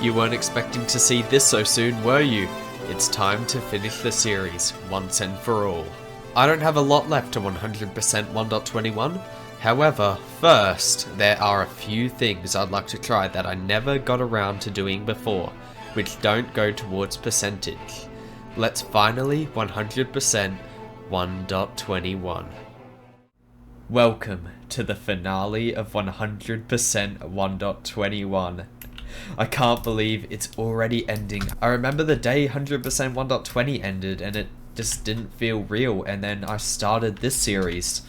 You weren't expecting to see this so soon, were you? It's time to finish the series, once and for all. I don't have a lot left to 100% 1.21, however, first, there are a few things I'd like to try that I never got around to doing before, which don't go towards percentage. Let's finally 100% 1.21. Welcome to the finale of 100% 1.21. I can't believe it's already ending. I remember the day 100% 1.20 ended and it just didn't feel real, and then I started this series.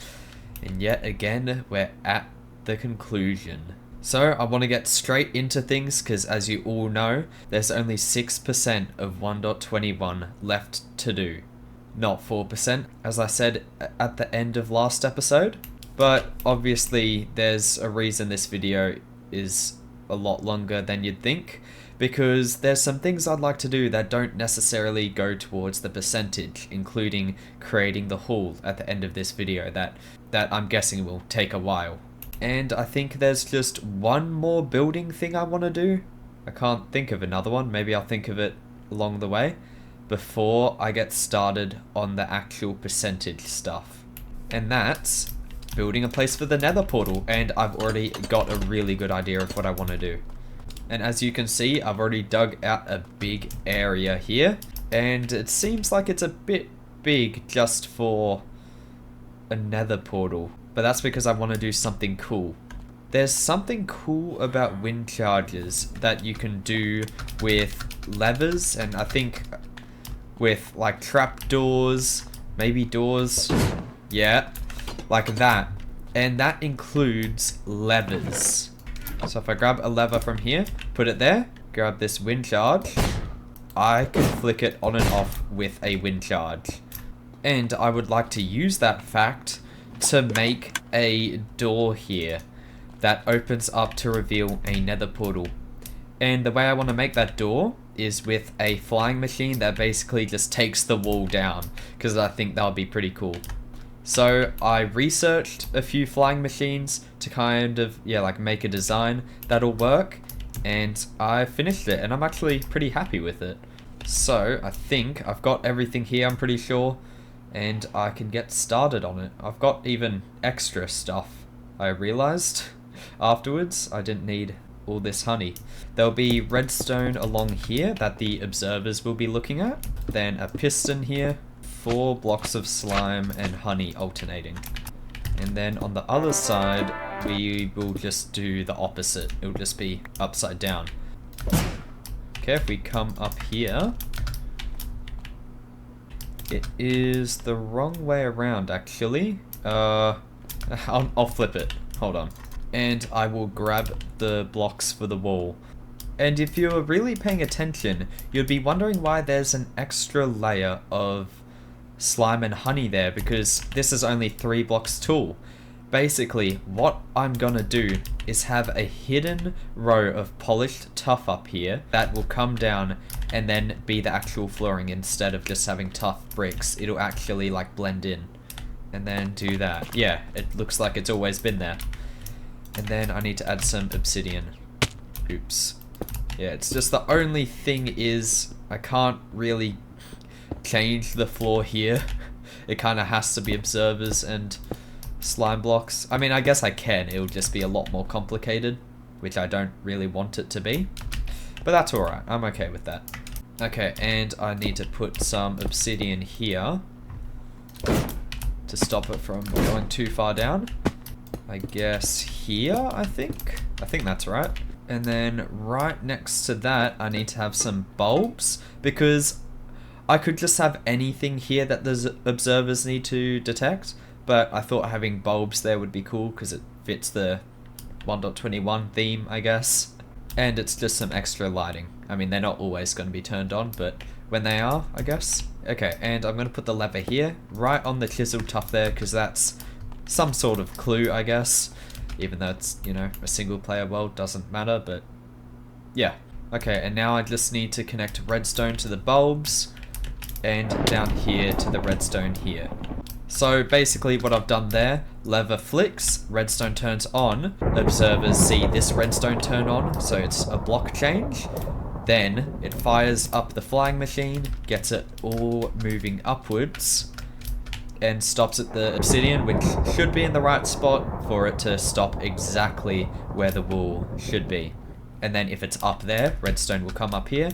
And yet again, we're at the conclusion. So I want to get straight into things because, as you all know, there's only 6% of 1.21 left to do. Not 4%, as I said at the end of last episode. But obviously there's a reason this video is a lot longer than you'd think, because there's some things I'd like to do that don't necessarily go towards the percentage, including creating the hull at the end of this video that I'm guessing will take a while. And I think there's just one more building thing I want to do. I can't think of another one, maybe I'll think of it along the way, before I get started on the actual percentage stuff. And that's building a place for the nether portal, and I've already got a really good idea of what I want to do. And as you can see, I've already dug out a big area here, and it seems like it's a bit big just for a nether portal, but that's because I want to do something cool. There's something cool about wind charges that you can do with levers, and I think with like trap doors, maybe doors, yeah, like that. And that includes levers. So if I grab a lever from here, put it there, grab this wind charge, I can flick it on and off with a wind charge. And I would like to use that fact to make a door here that opens up to reveal a nether portal. And the way I want to make that door is with a flying machine that basically just takes the wall down, because I think that would be pretty cool. So I researched a few flying machines to kind of, like make a design that'll work, and I finished it, and I'm actually pretty happy with it. So I think I've got everything here, I'm pretty sure, and I can get started on it. I've got even extra stuff. I realized afterwards I didn't need all this honey. There'll be redstone along here that the observers will be looking at, then a piston here, 4 blocks of slime and honey alternating. And then on the other side, we will just do the opposite. It'll just be upside down. Okay, if we come up here, it is the wrong way around actually. I'll flip it, hold on. And I will grab the blocks for the wall. And if you're really paying attention, you'd be wondering why there's an extra layer of slime and honey there, because this is only 3 blocks tall. Basically, what I'm gonna do is have a hidden row of polished tuff up here that will come down and then be the actual flooring instead of just having tough bricks. It'll actually like blend in. And then do that. Yeah, it looks like it's always been there. And then I need to add some obsidian. Oops. Yeah, it's just the only thing is I can't really change the floor here. It kind of has to be observers and slime blocks. I mean, I guess I can. It'll just be a lot more complicated, which I don't really want it to be. But that's alright. I'm okay with that. Okay, and I need to put some obsidian here to stop it from going too far down. I guess here, I think that's right. And then right next to that, I need to have some bulbs, because I could just have anything here that the observers need to detect, but I thought having bulbs there would be cool because it fits the 1.21 theme, I guess. And it's just some extra lighting. I mean, they're not always going to be turned on, but when they are, I guess. Okay, and I'm going to put the lever here, right on the chiseled tuff there, because that's some sort of clue, I guess. Even though it's, a single player world, doesn't matter, but yeah. Okay, and now I just need to connect redstone to the bulbs, and down here to the redstone here. So basically what I've done there, lever flicks, redstone turns on, observers see this redstone turn on, so it's a block change. Then it fires up the flying machine, gets it all moving upwards, and stops at the obsidian, which should be in the right spot for it to stop exactly where the wool should be. And then if it's up there, redstone will come up here,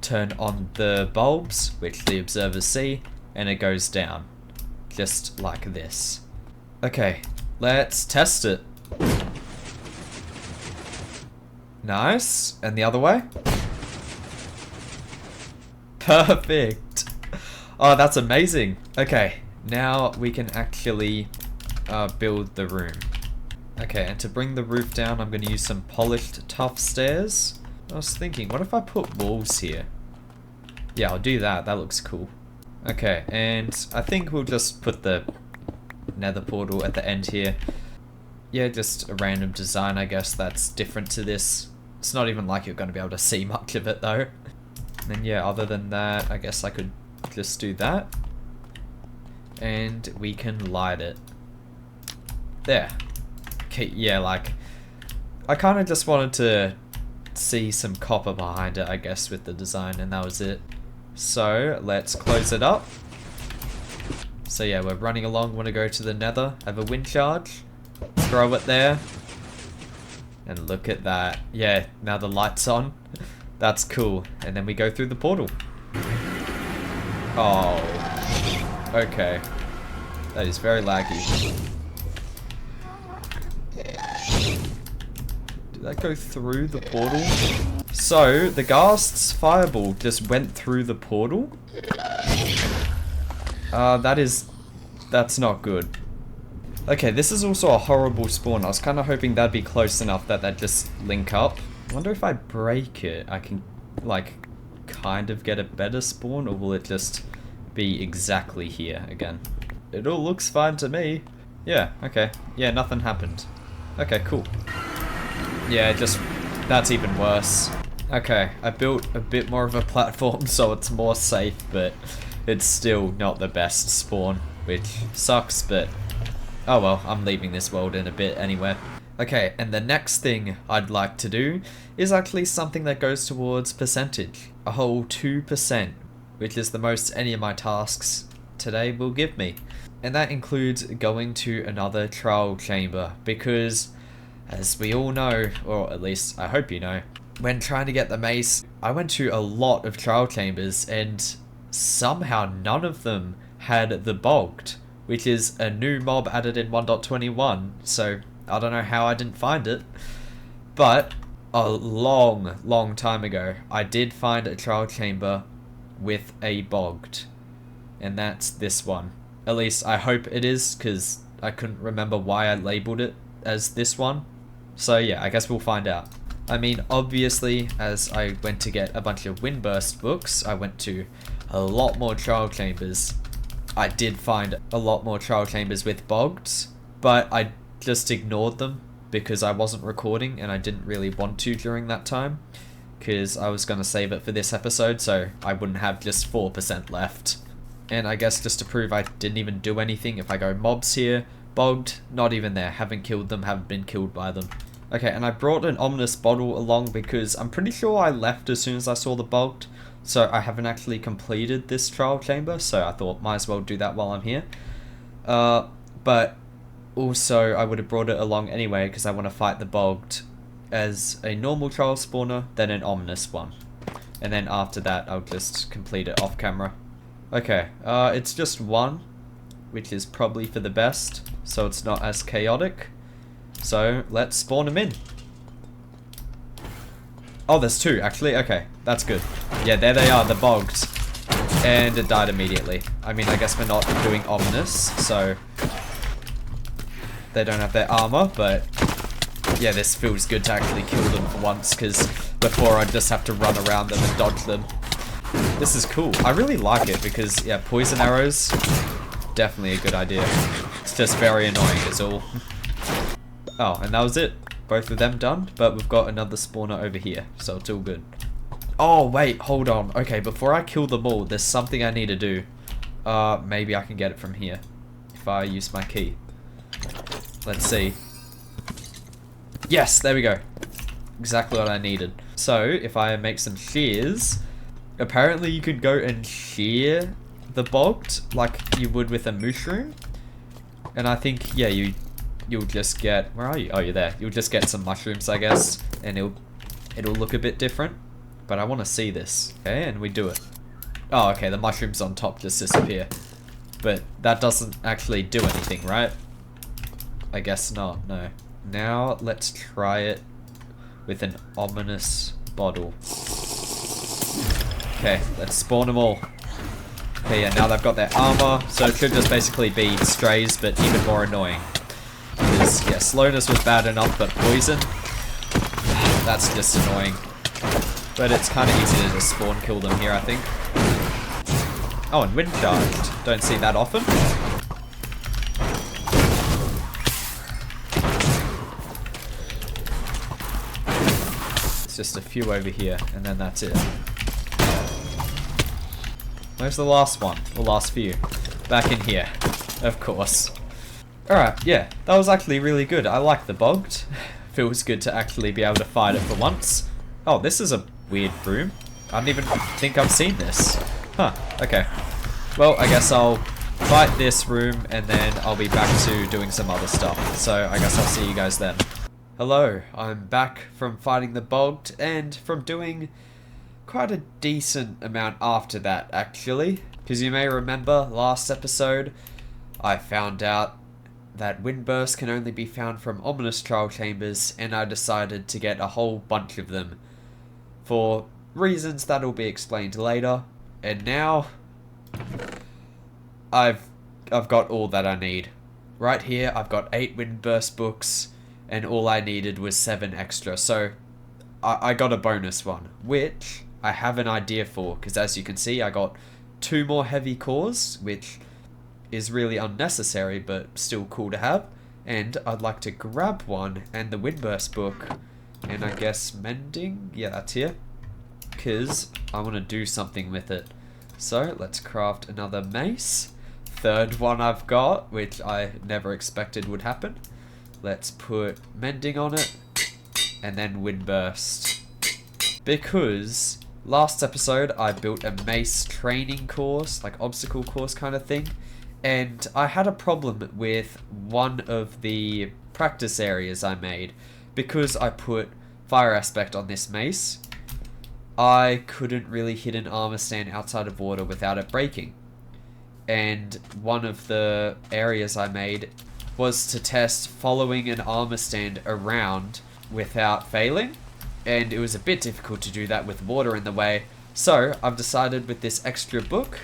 turn on the bulbs, which the observers see, and it goes down. Just like this. Okay, let's test it. Nice. And the other way? Perfect. Oh, that's amazing. Okay, now we can actually build the room. Okay, and to bring the roof down, I'm going to use some polished tough stairs. I was thinking, what if I put walls here? Yeah, I'll do that. That looks cool. Okay, and I think we'll just put the nether portal at the end here. Yeah, just a random design, I guess, that's different to this. It's not even like you're going to be able to see much of it, though. And then, yeah, other than that, I guess I could just do that. And we can light it. There. Okay, yeah, like, I kind of just wanted to see some copper behind it, I guess, with the design, and that was it. So, let's close it up. So yeah, we're running along, want to go to the nether, have a wind charge, throw it there, and look at that. Yeah, now the light's on. That's cool. And then we go through the portal. Oh, okay. That is very laggy. Did that go through the portal? So, the ghast's fireball just went through the portal? That's not good. Okay, this is also a horrible spawn. I was kind of hoping that'd be close enough that they'd just link up. I wonder if I break it, I can, like, kind of get a better spawn, or will it just be exactly here again? It all looks fine to me. Yeah, okay. Yeah, nothing happened. Okay, cool. Yeah, that's even worse. Okay, I built a bit more of a platform so it's more safe, but it's still not the best spawn, which sucks, but oh well, I'm leaving this world in a bit anyway. Okay, and the next thing I'd like to do is actually something that goes towards percentage. A whole 2%, which is the most any of my tasks today will give me. And that includes going to another trial chamber, because as we all know, or at least I hope you know, when trying to get the mace, I went to a lot of trial chambers and somehow none of them had the bogged, which is a new mob added in 1.21, so I don't know how I didn't find it. But a long time ago, I did find a trial chamber with a bogged, and that's this one. At least I hope it is, because I couldn't remember why I labeled it as this one. So yeah, I guess we'll find out. I mean, obviously, as I went to get a bunch of Windburst books, I went to a lot more trial chambers. I did find a lot more trial chambers with bogged, but I just ignored them because I wasn't recording and I didn't really want to during that time, because I was going to save it for this episode so I wouldn't have just 4% left. And I guess just to prove I didn't even do anything, if I go mobs here, bogged, not even there, haven't killed them, haven't been killed by them. Okay, and I brought an ominous bottle along because I'm pretty sure I left as soon as I saw the bogged, so I haven't actually completed this trial chamber, so I thought might as well do that while I'm here. But also I would have brought it along anyway because I want to fight the bogged as a normal trial spawner, then an ominous one. And then after that I'll just complete it off camera. Okay, it's just one, which is probably for the best, so it's not as chaotic. So let's spawn him in. Oh, there's two actually. Okay, that's good. Yeah, there they are, the bogged. And it died immediately. I mean, I guess we're not doing ominous, so they don't have their armor, but yeah, this feels good to actually kill them for once, because before I'd just have to run around them and dodge them. This is cool. I really like it because, yeah, poison arrows, definitely a good idea. It's just very annoying is all. Oh, and that was it. Both of them done, but we've got another spawner over here, so it's all good. Oh, wait, hold on. Okay, before I kill them all, there's something I need to do. Maybe I can get it from here. if I use my key. Let's see. Yes, there we go. Exactly what I needed. So, if I make some shears, apparently you could go and shear the bogged like you would with a mushroom. And I think, yeah, you'll just get, where are you? Oh, you're there. You'll just get some mushrooms, I guess, and it'll look a bit different. But I want to see this. Okay, and we do it. Oh, okay, the mushrooms on top just disappear. But that doesn't actually do anything, right? I guess not, no. Now, let's try it with an ominous bottle. Okay, let's spawn them all. Okay, yeah, now they've got their armor, so it should just basically be strays, but even more annoying. Because, yeah, slowness was bad enough, but poison, that's just annoying. But it's kind of easy to just spawn kill them here, I think. Oh, and wind charged. Don't see that often. It's just a few over here, and then that's it. Where's the last one? The last few. Back in here. Of course. Alright, yeah. That was actually really good. I like the bogged. Feels good to actually be able to fight it for once. Oh, this is a weird room. I don't even think I've seen this. Huh, okay. Well, I guess I'll fight this room and then I'll be back to doing some other stuff. So I guess I'll see you guys then. Hello, I'm back from fighting the bogged and from doing quite a decent amount after that, actually. Because you may remember last episode, I found out that windbursts can only be found from ominous trial chambers, and I decided to get a whole bunch of them for reasons that'll be explained later. And now I've got all that I need. Right here, I've got 8 windburst books, and all I needed was 7 extra. So I got a bonus one, which I have an idea for, because as you can see, I got 2 more heavy cores, which is really unnecessary, but still cool to have. And I'd like to grab one and the windburst book, and I guess mending, yeah, that's here, because I want to do something with it. So let's craft another mace. 3rd one I've got, which I never expected would happen. Let's put mending on it, and then windburst. Because last episode I built a mace training course, like obstacle course kind of thing, and I had a problem with one of the practice areas I made. Because I put fire aspect on this mace, I couldn't really hit an armor stand outside of water without it breaking. And one of the areas I made was to test following an armor stand around without failing. And it was a bit difficult to do that with water in the way. So I've decided with this extra book,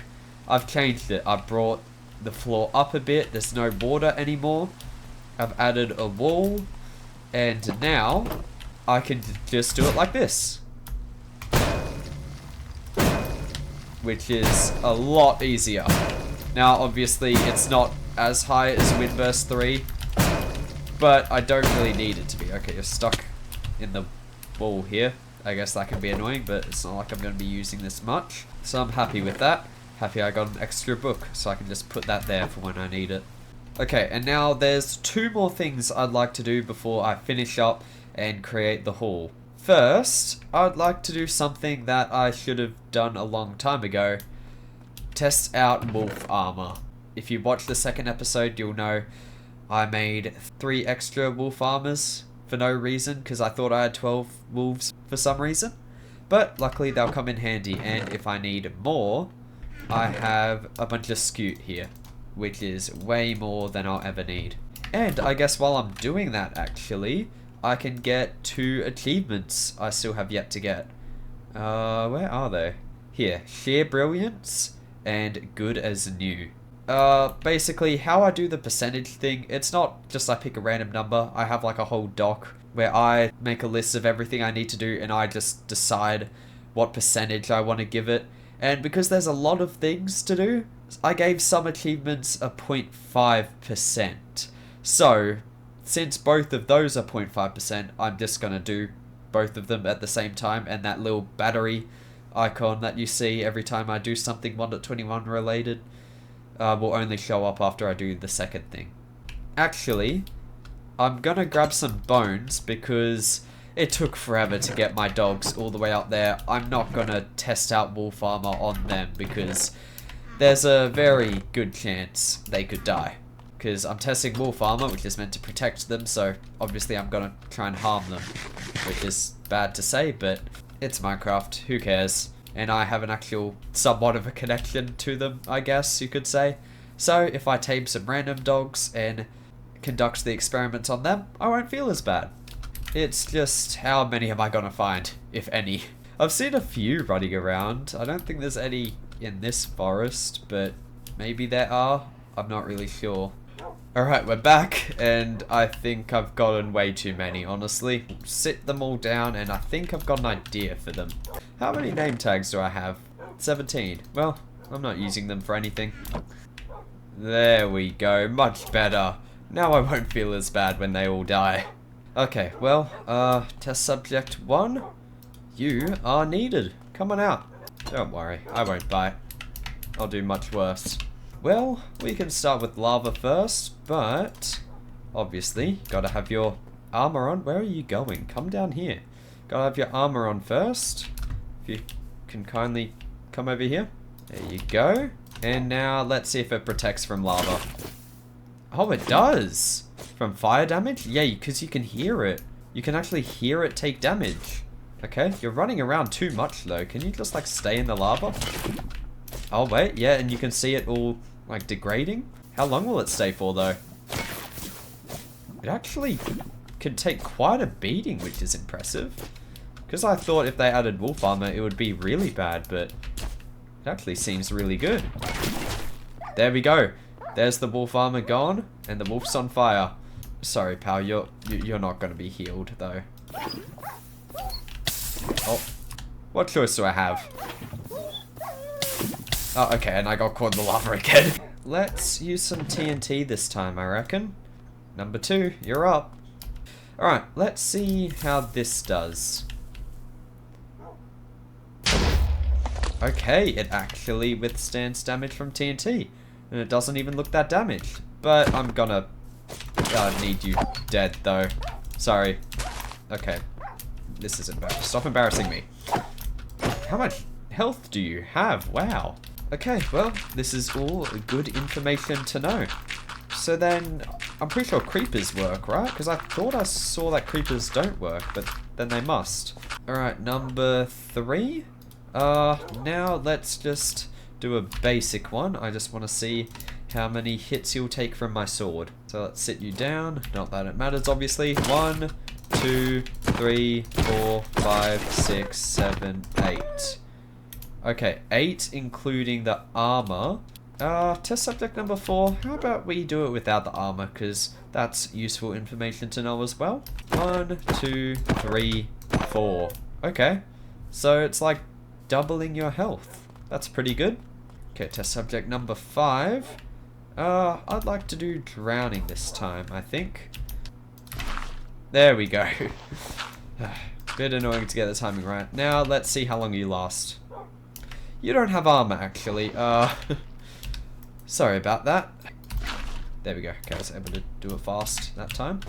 I've changed it. I've brought the floor up a bit. There's no water anymore. I've added a wall. And now I can just do it like this. Which is a lot easier. Now obviously it's not as high as Windburst 3, but I don't really need it to be. Okay, you're stuck in the wall here. I guess that can be annoying, but it's not like I'm going to be using this much. So I'm happy with that. Happy I got an extra book, so I can just put that there for when I need it. Okay, and now there's 2 more things I'd like to do before I finish up and create the hall. First, I'd like to do something that I should have done a long time ago. Test out wolf armor. If you watch the 2nd episode, you'll know I made 3 extra wolf armors for no reason, because I thought I had 12 wolves for some reason. But luckily they'll come in handy, and if I need more, I have a bunch of scoot here, which is way more than I'll ever need. And I guess while I'm doing that, actually, I can get 2 achievements I still have yet to get. Where are they? Here, Sheer Brilliance and Good as New. Basically, how I do the percentage thing, it's not just I pick a random number. I have like a whole doc where I make a list of everything I need to do, and I just decide what percentage I want to give it. And because there's a lot of things to do, I gave some achievements a 0.5%. So, since both of those are 0.5%, I'm just going to do both of them at the same time, and that little battery icon that you see every time I do something 1.21 related, will only show up after I do the second thing. Actually, I'm gonna grab some bones because it took forever to get my dogs all the way up there. I'm not gonna test out wolf armor on them because there's a very good chance they could die. Because I'm testing wolf armor, which is meant to protect them, so obviously I'm gonna try and harm them. Which is bad to say, but it's Minecraft, who cares? And I have an actual somewhat of a connection to them, I guess you could say. So if I tame some random dogs and conduct the experiments on them, I won't feel as bad. It's just, how many am I gonna find, if any? I've seen a few running around. I don't think there's any in this forest, but maybe there are. I'm not really sure. Alright, we're back, and I think I've gotten way too many, honestly. Sit them all down, and I think I've got an idea for them. How many name tags do I have? 17. Well, I'm not using them for anything. There we go, much better. Now I won't feel as bad when they all die. Okay, well, test subject 1, you are needed. Come on out. Don't worry, I won't bite. I'll do much worse. Well, we can start with lava first, but obviously, gotta have your armor on. Where are you going? Come down here. Gotta have your armor on first. If you can kindly come over here. There you go. And now let's see if it protects from lava. Oh, it does! From fire damage? Yeah, because you can hear it. You can actually hear it take damage. Okay, you're running around too much though. Can you just like stay in the lava? Oh wait, yeah, and you can see it all like degrading. How long will it stay for though? It actually can take quite a beating, which is impressive. Because I thought if they added wolf armor it would be really bad, but it actually seems really good. There we go. There's the wolf armor gone, and the wolf's on fire. Sorry, pal, you're not gonna be healed though. Oh, what choice do I have? Oh, okay, and I got caught in the lava again. Let's use some TNT this time, I reckon. Number 2, you're up. Alright, let's see how this does. Okay, it actually withstands damage from TNT. And it doesn't even look that damaged. But I'm gonna need you dead, though. Sorry. Okay. This is embarrassing. Stop embarrassing me. How much health do you have? Wow. Okay, well, this is all good information to know. So then, I'm pretty sure creepers work, right? Because I thought I saw that creepers don't work, but then they must. Alright, number 3. Now let's just do a basic one. I just want to see how many hits you'll take from my sword. So let's sit you down. Not that it matters, obviously. 1, 2, 3, 4, 5, 6, 7, 8. Okay, 8 including the armor. Test subject number 4. How about we do it without the armor, because that's useful information to know as well. 1, 2, 3, 4. Okay, so it's like doubling your health. That's pretty good. Okay, test subject number 5. I'd like to do drowning this time, I think. There we go. Bit annoying to get the timing right. Now, let's see how long you last. You don't have armor, actually. Sorry about that. There we go. Okay, I was able to do it fast that time.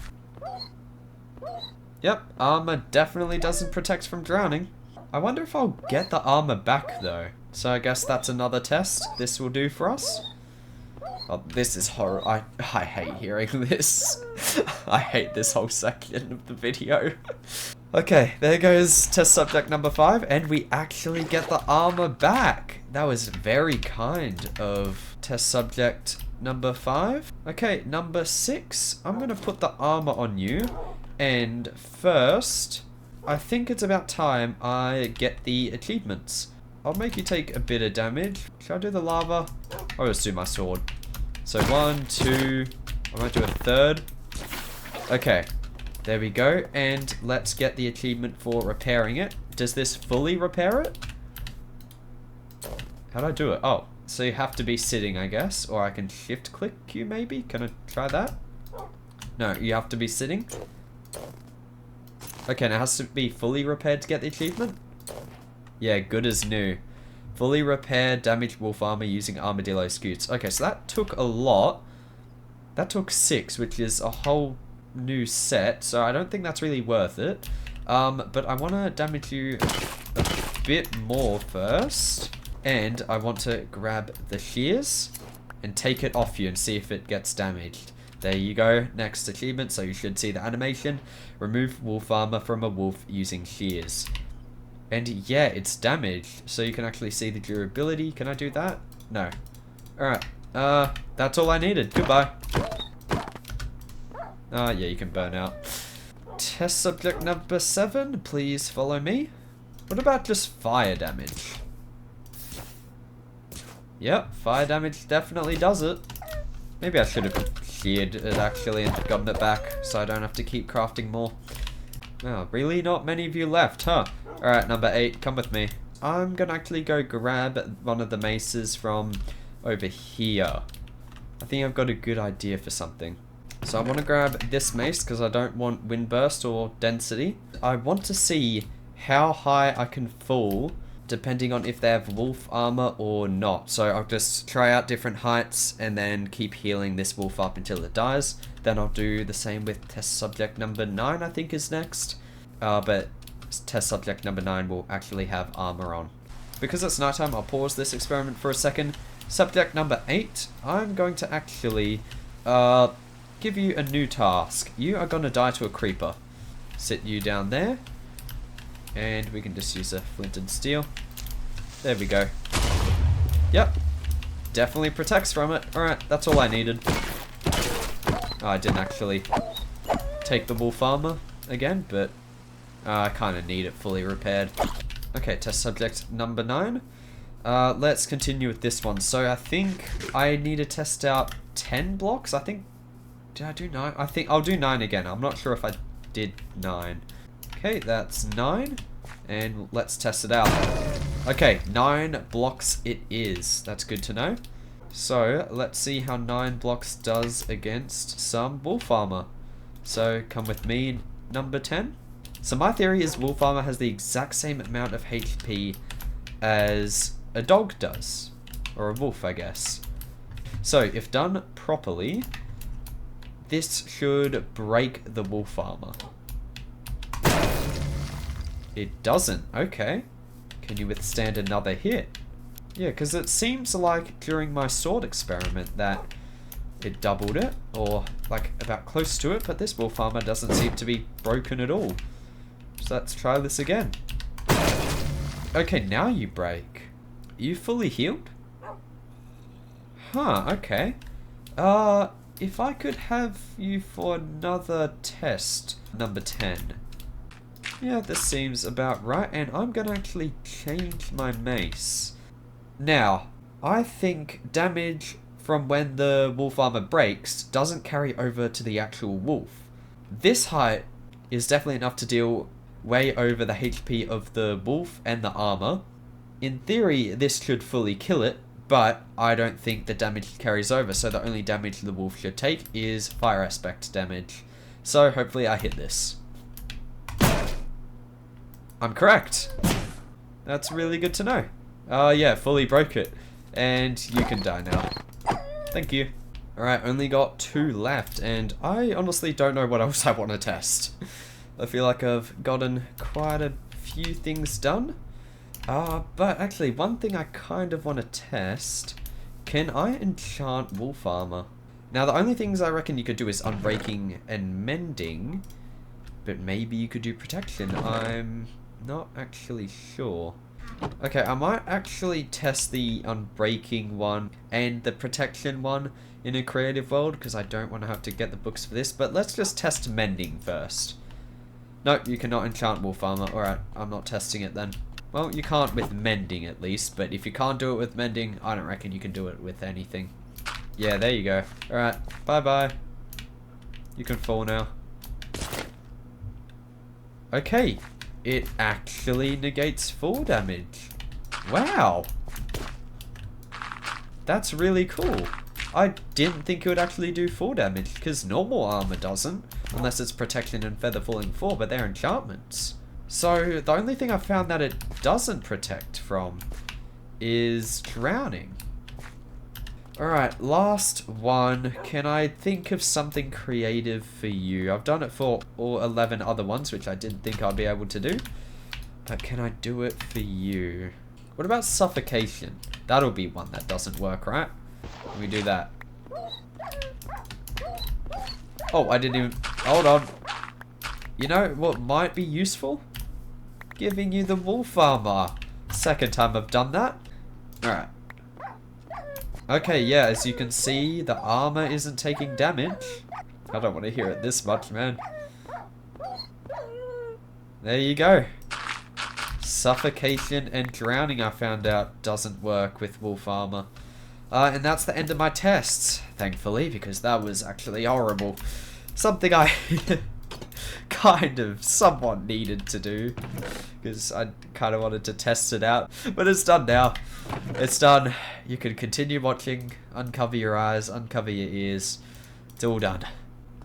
Yep, armor definitely doesn't protect from drowning. I wonder if I'll get the armor back, though. So I guess that's another test this will do for us. Oh, this is horrible. I hate hearing this. I hate this whole section of the video. Okay, there goes test subject number 5, and we actually get the armor back. That was very kind of test subject number 5. Okay, number 6. I'm gonna put the armor on you, and first, I think it's about time I get the achievements. I'll make you take a bit of damage. Should I do the lava? I'll just do my sword. So 1, 2, I might do a third. Okay, there we go. And let's get the achievement for repairing it. Does this fully repair it? How'd I do it? Oh, so you have to be sitting, I guess. Or I can shift click you maybe? Can I try that? No, you have to be sitting. Okay, now it has to be fully repaired to get the achievement? Yeah, good as new. Fully repair damaged wolf armor using armadillo scoots. Okay, so that took a lot. That took 6, which is a whole new set, so I don't think that's really worth it. But I want to damage you a bit more first. And I want to grab the shears and take it off you and see if it gets damaged. There you go, next achievement, so you should see the animation. Remove wolf armor from a wolf using shears. And yeah, it's damaged, so you can actually see the durability. Can I do that? No. Alright, that's all I needed. Goodbye. Yeah, you can burn out. Test subject number 7, please follow me. What about just fire damage? Yep, fire damage definitely does it. Maybe I should have sheared it actually and gotten it back so I don't have to keep crafting more. Oh, really not many of you left, huh? Alright, number 8, come with me. I'm gonna actually go grab one of the maces from over here. I think I've got a good idea for something. So I want to grab this mace because I don't want wind burst or density. I want to see how high I can fall depending on if they have wolf armor or not. So I'll just try out different heights and then keep healing this wolf up until it dies. Then I'll do the same with test subject number 9, I think is next. But test subject number 9 will actually have armor on. Because it's nighttime, I'll pause this experiment for a second. Subject number 8, I'm going to actually give you a new task. You are going to die to a creeper. Sit you down there. And we can just use a flint and steel. There we go. Yep. Definitely protects from it. Alright, that's all I needed. Oh, I didn't actually take the wolf armor again, but I kind of need it fully repaired. Okay, test subject number 9. Let's continue with this one. So I think I need to test out 10 blocks. I think... Did I do 9? I think I'll do 9 again. I'm not sure if I did 9. Okay, that's 9. And let's test it out. Okay, 9 blocks it is. That's good to know. So, let's see how 9 blocks does against some wolf armor. So, come with me, number 10. So my theory is wolf armor has the exact same amount of HP as a dog does. Or a wolf, I guess. So, if done properly, this should break the wolf armor. It doesn't. Okay. Can you withstand another hit? Yeah, because it seems like during my sword experiment that it doubled it, or like about close to it, but this wolf armor doesn't seem to be broken at all. So let's try this again. Okay, now you break. Are you fully healed? Huh, okay. If I could have you for another test, number 10. Yeah, this seems about right, and I'm gonna actually change my mace. Now, I think damage from when the wolf armor breaks doesn't carry over to the actual wolf. This height is definitely enough to deal way over the HP of the wolf and the armor. In theory, this should fully kill it, but I don't think the damage carries over, so the only damage the wolf should take is fire aspect damage. So hopefully I hit this. I'm correct. That's really good to know. Yeah, fully broke it. And you can die now. Thank you. Alright, only got 2 left, and I honestly don't know what else I want to test. I feel like I've gotten quite a few things done. But actually, one thing I kind of want to test. Can I enchant wolf armor? Now, the only things I reckon you could do is unbreaking and mending. But maybe you could do protection. I'm not actually sure. Okay, I might actually test the unbreaking one and the protection one in a creative world, because I don't want to have to get the books for this. But let's just test mending first. Nope, you cannot enchant wolf armor. Alright, I'm not testing it then. Well, you can't with mending at least, but if you can't do it with mending, I don't reckon you can do it with anything. Yeah, there you go. Alright, bye-bye. You can fall now. Okay, it actually negates fall damage. Wow. That's really cool. I didn't think it would actually do fall damage, because normal armor doesn't, unless it's protection and feather falling 4, but they're enchantments. So the only thing I found that it doesn't protect from is drowning. Alright, last one. Can I think of something creative for you? I've done it for all 11 other ones, which I didn't think I'd be able to do. But can I do it for you? What about suffocation? That'll be one that doesn't work, right? Let me do that. Oh, I didn't even... Hold on. You know what might be useful? Giving you the wolf armor. Second time I've done that. Alright. Okay, yeah, as you can see, the armor isn't taking damage. I don't want to hear it this much, man. There you go. Suffocation and drowning, I found out, doesn't work with wolf armor. And that's the end of my tests, thankfully, because that was actually horrible. Something I kind of somewhat needed to do, because I kind of wanted to test it out. But it's done now. It's done. You can continue watching, uncover your eyes, uncover your ears. It's all done.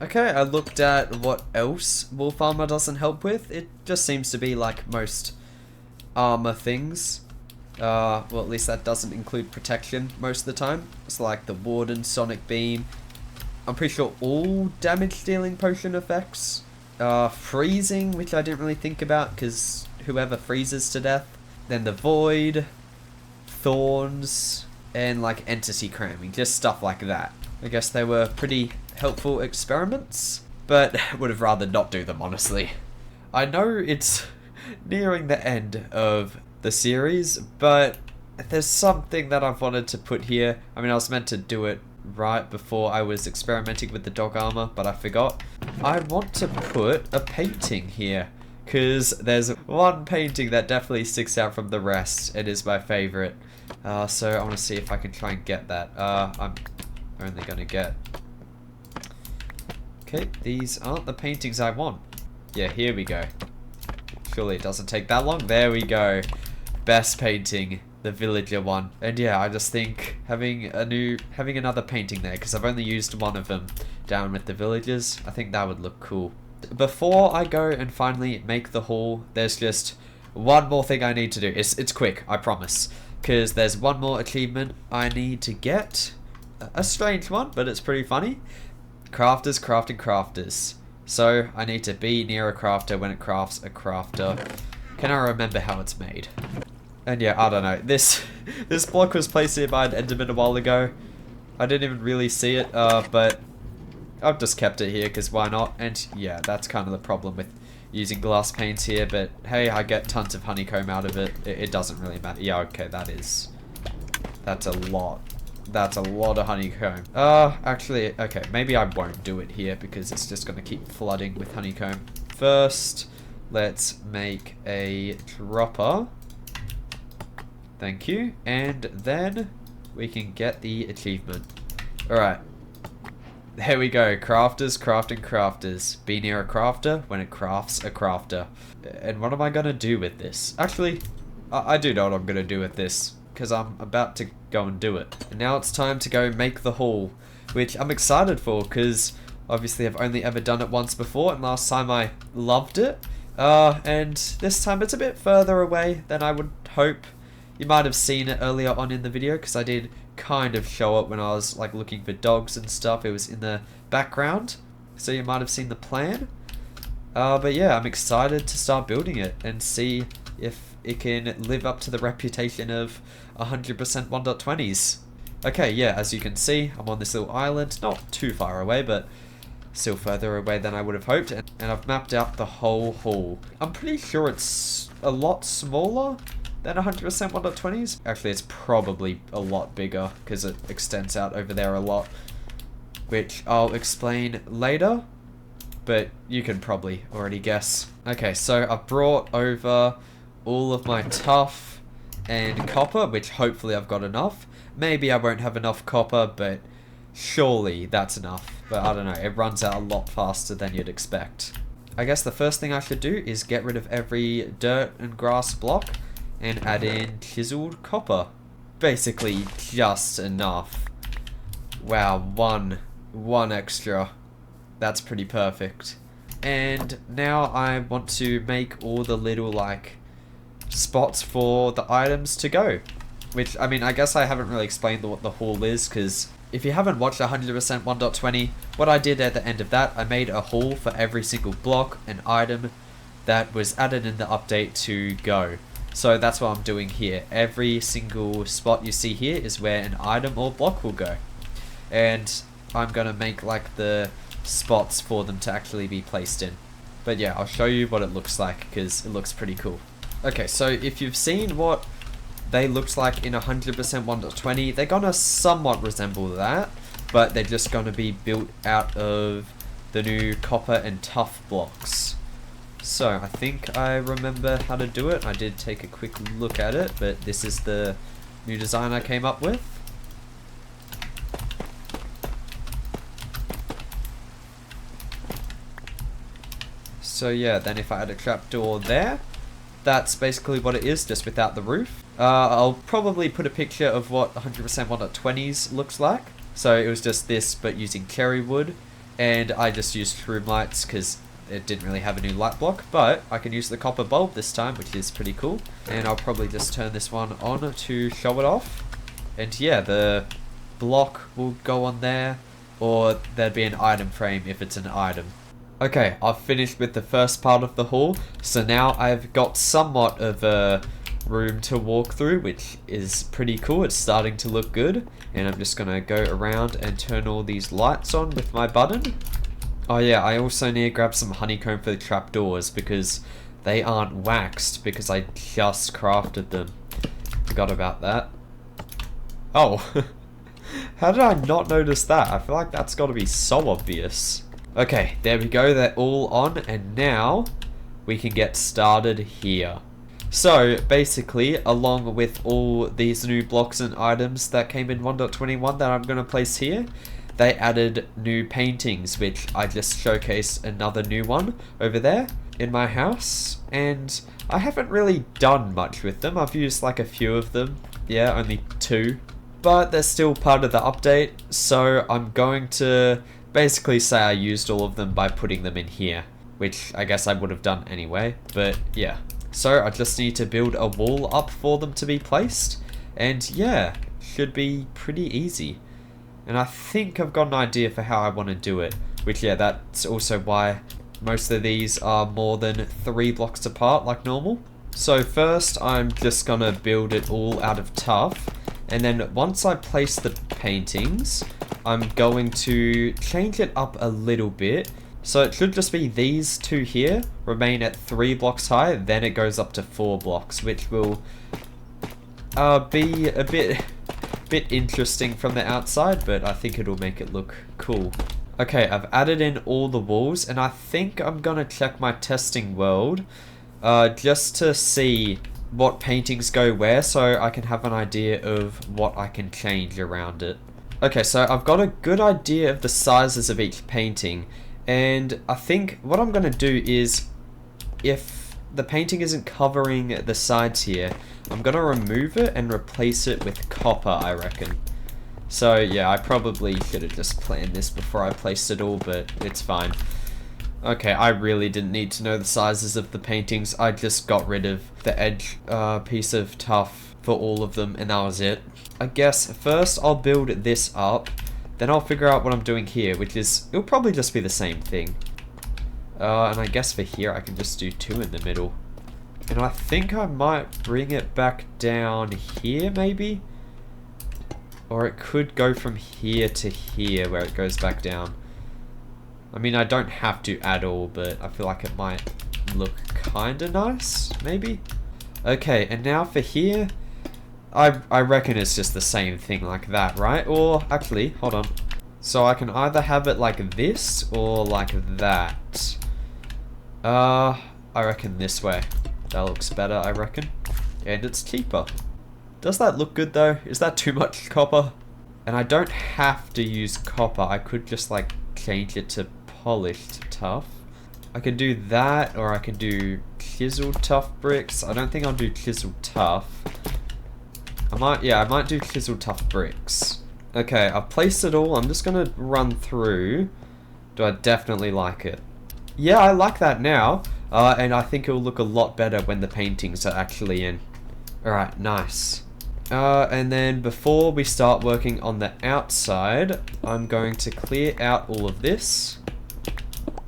Okay, I looked at what else wolf armor doesn't help with. It just seems to be like most armor things. Well, at least that doesn't include protection most of the time. It's like the Warden, Sonic Beam. I'm pretty sure all damage dealing potion effects. Freezing, which I didn't really think about because whoever freezes to death. Then the Void, Thorns, and like entity cramming, just stuff like that. I guess they were pretty helpful experiments, but would have rather not do them, honestly. I know it's nearing the end of the series, but there's something that I've wanted to put here. I mean, I was meant to do it right before I was experimenting with the dog armor, but I forgot. I want to put a painting here, because there's one painting that definitely sticks out from the rest. It is my favorite. So I want to see if I can try and get that. I'm only going to get... Okay, these aren't the paintings I want. Yeah, here we go. Surely it doesn't take that long. There we go. Best painting, the villager one. And yeah, I just think having another painting there, because I've only used one of them down with the villagers, I think that would look cool. Before I go and finally make the haul, there's just one more thing I need to do. It's quick, I promise. Because there's one more achievement I need to get. A strange one, but it's pretty funny. Crafters crafting crafters. So I need to be near a crafter when it crafts a crafter. Can I remember how it's made? And yeah, I don't know. This block was placed here by an Enderman a while ago. I didn't even really see it, but I've just kept it here because why not? And yeah, that's kind of the problem with using glass panes here. But hey, I get tons of honeycomb out of it. It doesn't really matter. Yeah, okay, that's a lot. That's a lot of honeycomb. Actually, okay, maybe I won't do it here because it's just going to keep flooding with honeycomb. First, let's make a dropper. Thank you. And then we can get the achievement. Alright. There we go. Crafters, crafting crafters. Be near a crafter when it crafts a crafter. And what am I going to do with this? Actually, I do know what I'm going to do with this, because I'm about to go and do it. And now it's time to go make the haul, which I'm excited for, because obviously I've only ever done it once before, and last time I loved it. And this time it's a bit further away than I would hope. You might have seen it earlier on in the video, because I did kind of show it when I was like looking for dogs and stuff. It was in the background, so you might have seen the plan. But yeah, I'm excited to start building it and see if it can live up to the reputation of 100% 1.20s. Okay, yeah, as you can see, I'm on this little island, not too far away, but still further away than I would have hoped, and I've mapped out the whole hall. I'm pretty sure it's a lot smaller than 100% 1.20s. Actually, it's probably a lot bigger, because it extends out over there a lot, which I'll explain later, but you can probably already guess. Okay, so I've brought over all of my tuff and copper, which hopefully I've got enough. Maybe I won't have enough copper, but surely that's enough. But I don't know, it runs out a lot faster than you'd expect. I guess the first thing I should do is get rid of every dirt and grass block and add in chiseled copper. Basically just enough. Wow, one extra. That's pretty perfect. And now I want to make all the little like spots for the items to go. which, I mean, I guess I haven't really explained what the haul is, because if you haven't watched 100% 1.20, what I did at the end of that, I made a haul for every single block and item that was added in the update to go. So that's what I'm doing here. Every single spot you see here is where an item or block will go. And I'm going to make like the spots for them to actually be placed in. But yeah, I'll show you what it looks like because it looks pretty cool. Okay, so if you've seen what they looked like in 100% 1.20, they're gonna somewhat resemble that, but they're just gonna be built out of the new copper and tough blocks. So I think I remember how to do it. I did take a quick look at it, but this is the new design I came up with. So yeah, then if I add a trapdoor there, that's basically what it is, just without the roof. I'll probably put a picture of what 100% 1.20s looks like. So it was just this, but using cherry wood, and I just used shroom lights because it didn't really have a new light block, but I can use the copper bulb this time, which is pretty cool. And I'll probably just turn this one on to show it off. And yeah, the block will go on there, or there'd be an item frame if it's an item. Okay, I've finished with the first part of the haul, so now I've got somewhat of a room to walk through, which is pretty cool. It's starting to look good, and I'm just gonna go around and turn all these lights on with my button. Oh yeah, I also need to grab some honeycomb for the trapdoors because they aren't waxed because I just crafted them. Forgot about that. Oh, how did I not notice that? I feel like that's gotta be so obvious. Okay, there we go, they're all on, and now we can get started here. So, basically, along with all these new blocks and items that came in 1.21 that I'm going to place here, they added new paintings, which I just showcased another new one over there in my house, and I haven't really done much with them. I've used like a few of them, yeah, only 2, but they're still part of the update, so I'm going to basically say I used all of them by putting them in here, which I guess I would have done anyway, but yeah. So I just need to build a wall up for them to be placed, and yeah, should be pretty easy. And I think I've got an idea for how I want to do it, which yeah, that's also why most of these are more than 3 blocks apart like normal. So first I'm just gonna build it all out of tough, and then once I place the paintings, I'm going to change it up a little bit. So it should just be these 2 here, remain at 3 blocks high, then it goes up to 4 blocks, which will be a bit interesting from the outside, but I think it'll make it look cool. Okay, I've added in all the walls, and I think I'm gonna check my testing world just to see what paintings go where, so I can have an idea of what I can change around it. Okay, so I've got a good idea of the sizes of each painting, and I think what I'm going to do is, if the painting isn't covering the sides here, I'm going to remove it and replace it with copper, I reckon. So yeah, I probably should have just planned this before I placed it all, but it's fine. Okay, I really didn't need to know the sizes of the paintings. I just got rid of the edge piece of tough for all of them, and that was it. I guess first I'll build this up, then I'll figure out what I'm doing here, which is, it'll probably just be the same thing. And I guess for here I can just do 2 in the middle. And I think I might bring it back down here maybe? Or it could go from here to here where it goes back down. I mean, I don't have to at all, but I feel like it might look kinda nice, maybe? Okay, and now for here, I reckon it's just the same thing like that, right? Or, actually, hold on. So I can either have it like this, or like that. I reckon this way. That looks better, I reckon. And it's cheaper. Does that look good though? Is that too much copper? And I don't have to use copper, I could just like change it to polished tough. I could do that, or I can do chiseled tough bricks. I don't think I'll do chiseled tough. I might do chiseled tough bricks. Okay, I've placed it all. I'm just gonna run through. Do I definitely like it? Yeah, I like that now. And I think it'll look a lot better when the paintings are actually in. Alright, nice. And then before we start working on the outside, I'm going to clear out all of this.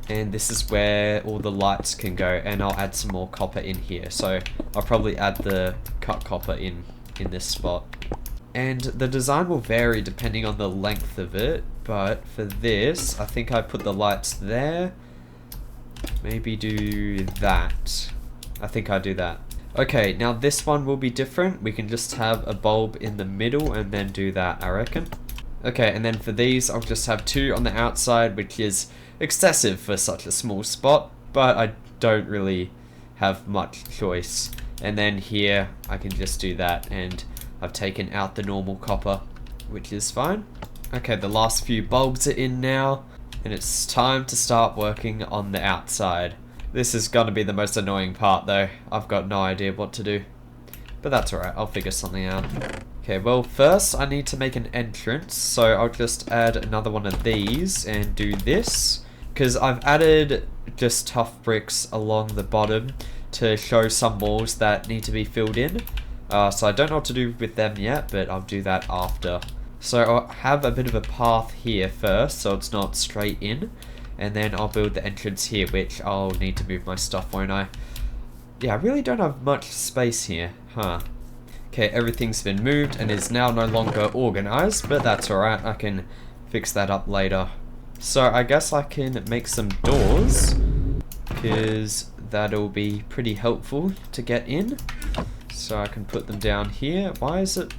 And this is where all the lights can go, and I'll add some more copper in here. So I'll probably add the cut copper in this spot. And the design will vary depending on the length of it, but for this, I think I put the lights there. Maybe do that. I think I do that. Okay, now this one will be different. We can just have a bulb in the middle and then do that, I reckon. Okay, and then for these, I'll just have 2 on the outside, which is excessive for such a small spot, but I don't really have much choice. And then here, I can just do that, and I've taken out the normal copper, which is fine. Okay, the last few bulbs are in now, and it's time to start working on the outside. This is gonna be the most annoying part though. I've got no idea what to do. But that's alright, I'll figure something out. Okay, well first I need to make an entrance, so I'll just add another one of these and do this. Because I've added just tough bricks along the bottom to show some walls that need to be filled in. So I don't know what to do with them yet, but I'll do that after. So I'll have a bit of a path here first, so it's not straight in. And then I'll build the entrance here, which I'll need to move my stuff, won't I? Yeah, I really don't have much space here, huh? Okay, everything's been moved and is now no longer organized, but that's alright, I can fix that up later. So I guess I can make some doors, because that'll be pretty helpful to get in. So I can put them down here. Why did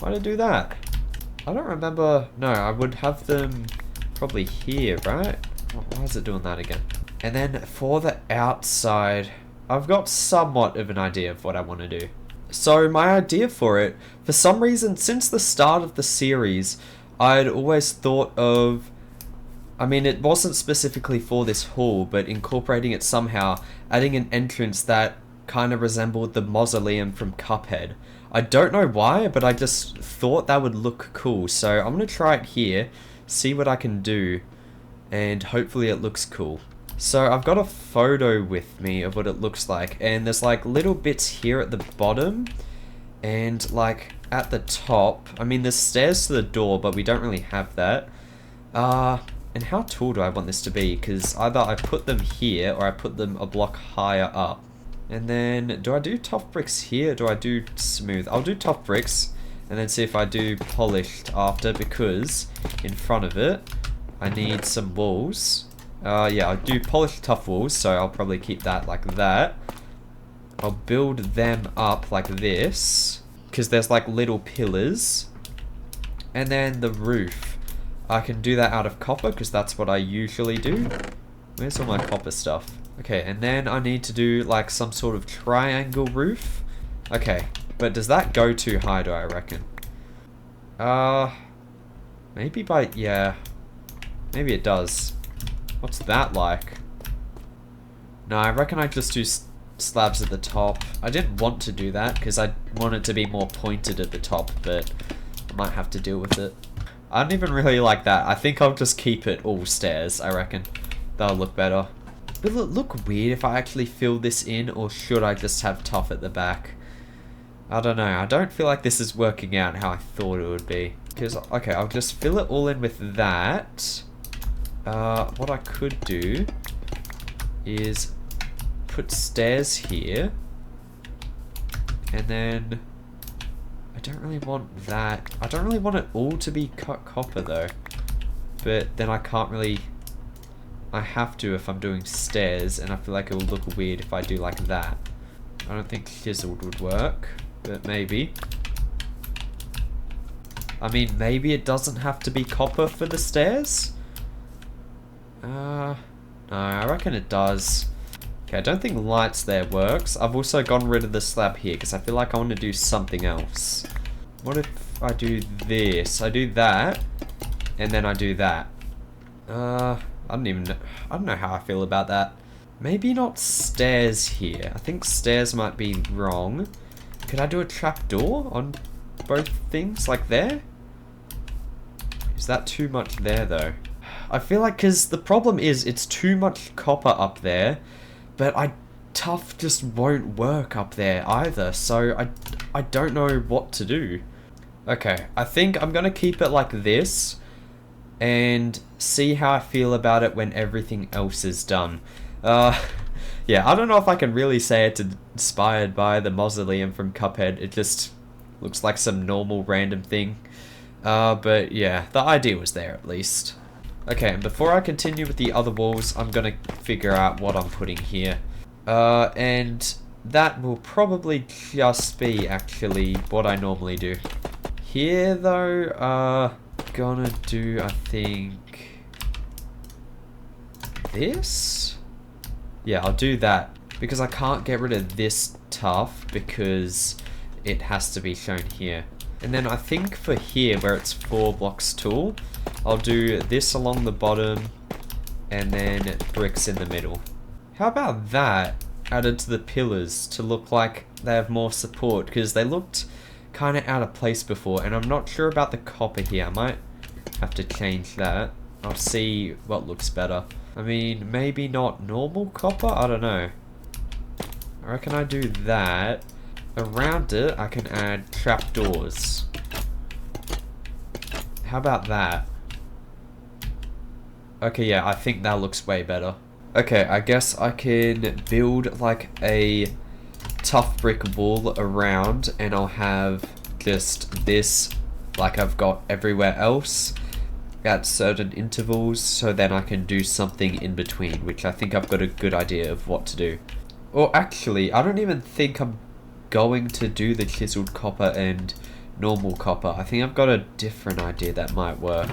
I do that? I don't remember. No, I would have them probably here, right? Why is it doing that again? And then for the outside, I've got somewhat of an idea of what I want to do. So my idea for it, for some reason, since the start of the series, I'd always thought of, I mean, it wasn't specifically for this hall, but incorporating it somehow, adding an entrance that kind of resembled the mausoleum from Cuphead. I don't know why, but I just thought that would look cool. So I'm going to try it here, see what I can do, and hopefully it looks cool. So I've got a photo with me of what it looks like, and there's like little bits here at the bottom, and like at the top, I mean there's stairs to the door, but we don't really have that. And how tall do I want this to be? Because either I put them here, or I put them a block higher up. And then, do I do tough bricks here, or do I do smooth? I'll do tough bricks, and then see if I do polished after, because in front of it, I need some walls. Yeah, I'll do polished tough walls, so I'll probably keep that like that. I'll build them up like this, because there's like little pillars. And then the roof, I can do that out of copper, because that's what I usually do. Where's all my copper stuff? Okay, and then I need to do like some sort of triangle roof. Okay, but does that go too high, do I reckon? Maybe yeah. Maybe it does. What's that like? No, I reckon I just do slabs at the top. I didn't want to do that because I want it to be more pointed at the top, but I might have to deal with it. I don't even really like that. I think I'll just keep it all stairs, I reckon. That'll look better. Will it look weird if I actually fill this in, or should I just have tough at the back? I don't know. I don't feel like this is working out how I thought it would be. Because, okay, I'll just fill it all in with that. What I could do is put stairs here. And then I don't really want that. I don't really want it all to be cut copper though. But then I can't really... I have to if I'm doing stairs, and I feel like it will look weird if I do like that. I don't think chiseled would work, but maybe. I mean, maybe it doesn't have to be copper for the stairs? No, I reckon it does. Okay, I don't think lights there works. I've also gotten rid of the slab here, because I feel like I want to do something else. What if I do this? I do that, and then I do that. I don't know how I feel about that. Maybe not stairs here. I think stairs might be wrong. Could I do a trapdoor on both things, like there? Is that too much there though? I feel like, because the problem is it's too much copper up there, but tough just won't work up there either. So I don't know what to do. Okay, I think I'm gonna keep it like this and see how I feel about it when everything else is done. Yeah, I don't know if I can really say it's inspired by the mausoleum from Cuphead. It just looks like some normal random thing. But yeah, the idea was there at least. Okay, and before I continue with the other walls, I'm gonna figure out what I'm putting here. And that will probably just be actually what I normally do. Here though, gonna do, I think, this? Yeah, I'll do that, because I can't get rid of this tuff because it has to be shown here. And then I think for here, where it's 4 blocks tall, I'll do this along the bottom and then bricks in the middle. How about that added to the pillars to look like they have more support, because they looked kind of out of place before, and I'm not sure about the copper here. I might have to change that. I'll see what looks better. I mean, maybe not normal copper? I don't know. I reckon I do that. Around it, I can add trapdoors. How about that? Okay, yeah, I think that looks way better. Okay, I guess I can build like a tough brick wall around, and I'll have just this like I've got everywhere else at certain intervals, so then I can do something in between, which I think I've got a good idea of what to do. Or actually, I don't even think I'm going to do the chiseled copper and normal copper. I think I've got a different idea that might work.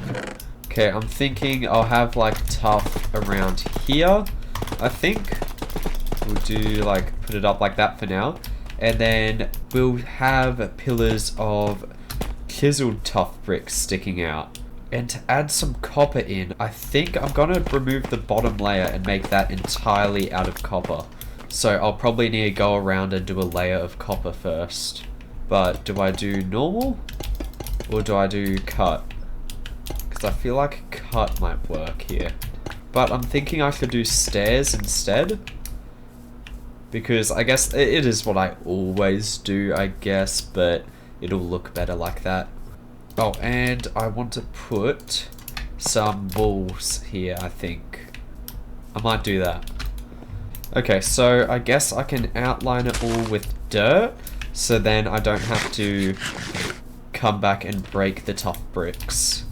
Okay, I'm thinking I'll have like tough around here. I think we'll do like, put it up like that for now. And then we'll have pillars of chiseled tough bricks sticking out. And to add some copper in, I think I'm gonna remove the bottom layer and make that entirely out of copper. So I'll probably need to go around and do a layer of copper first. But do I do normal? Or do I do cut? Because I feel like cut might work here. But I'm thinking I should do stairs instead. Because I guess it is what I always do, I guess. But it'll look better like that. Oh, and I want to put some walls here, I think. I might do that. Okay, so I guess I can outline it all with dirt, so then I don't have to come back and break the tough bricks.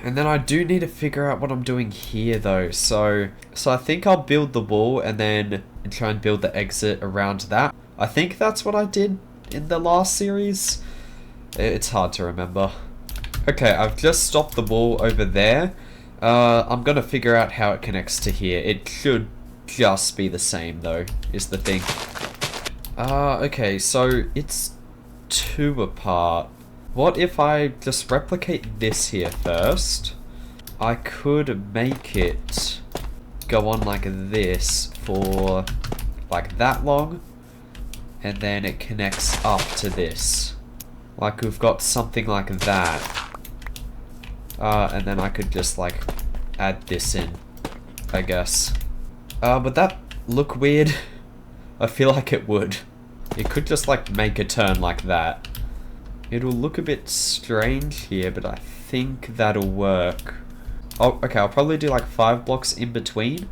And then I do need to figure out what I'm doing here though, so I think I'll build the wall and then try and build the exit around that. I think that's what I did in the last series. It's hard to remember. Okay, I've just stopped the wall over there. I'm gonna figure out how it connects to here. It should just be the same though, is the thing. Okay, so it's 2 apart. What if I just replicate this here first? I could make it go on like this for like that long, and then it connects up to this. Like we've got something like that. And then I could just like add this in, I guess. Would that look weird? I feel like it would. It could just like make a turn like that. It'll look a bit strange here, but I think that'll work. Oh, okay, I'll probably do like 5 blocks in between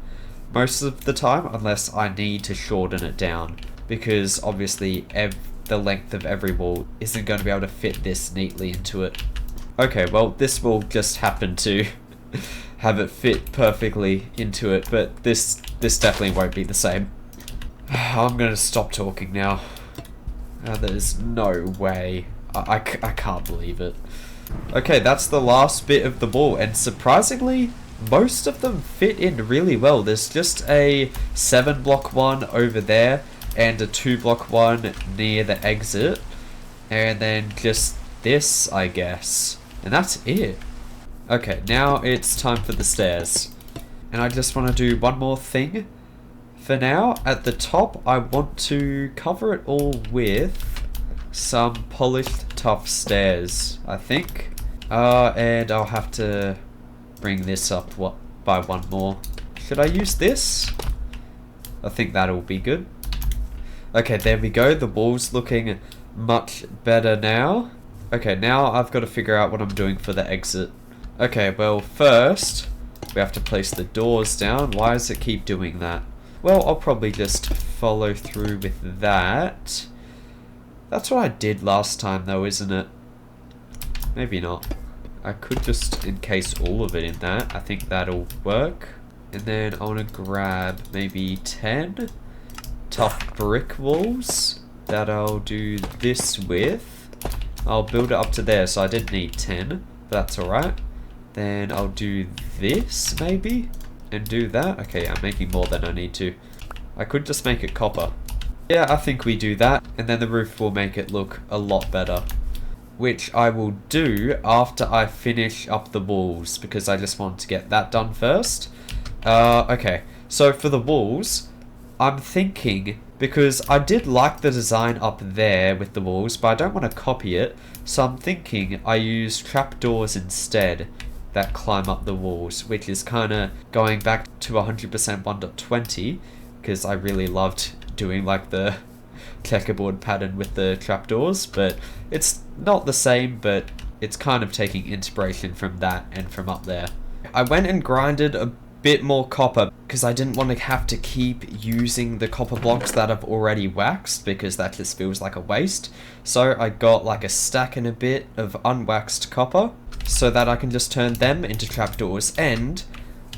most of the time, unless I need to shorten it down. Because obviously the length of every wall isn't going to be able to fit this neatly into it. Okay, well, this will just happen to have it fit perfectly into it, but this definitely won't be the same. I'm gonna stop talking now. There's no way. I can't believe it. Okay, that's the last bit of the wall, and surprisingly, most of them fit in really well. There's just a 7 block one over there, and a 2 block one near the exit, and then just this, I guess. And that's it. Okay, now it's time for the stairs. And I just want to do one more thing. For now, at the top, I want to cover it all with some polished tough stairs, I think. And I'll have to bring this up by 1 more. Should I use this? I think that'll be good. Okay, there we go. The wall's looking much better now. Okay, now I've got to figure out what I'm doing for the exit. Okay, well, first, we have to place the doors down. Why does it keep doing that? Well, I'll probably just follow through with that. That's what I did last time, though, isn't it? Maybe not. I could just encase all of it in that. I think that'll work. And then I want to grab maybe 10 tough brick walls that I'll do this with. I'll build it up to there, so I did need 10. That's alright. Then I'll do this, maybe? And do that. Okay, I'm making more than I need to. I could just make it copper. Yeah, I think we do that. And then the roof will make it look a lot better. Which I will do after I finish up the walls, because I just want to get that done first. Okay, so for the walls, I'm thinking, because I did like the design up there with the walls, but I don't want to copy it, so I'm thinking I use trapdoors instead that climb up the walls, which is kind of going back to 100% 1.20, because I really loved doing like the checkerboard pattern with the trapdoors, but it's not the same, but it's kind of taking inspiration from that and from up there. I went and grinded a bit more copper because I didn't want to have to keep using the copper blocks that I've already waxed, because that just feels like a waste. So I got like a stack and a bit of unwaxed copper so that I can just turn them into trapdoors. And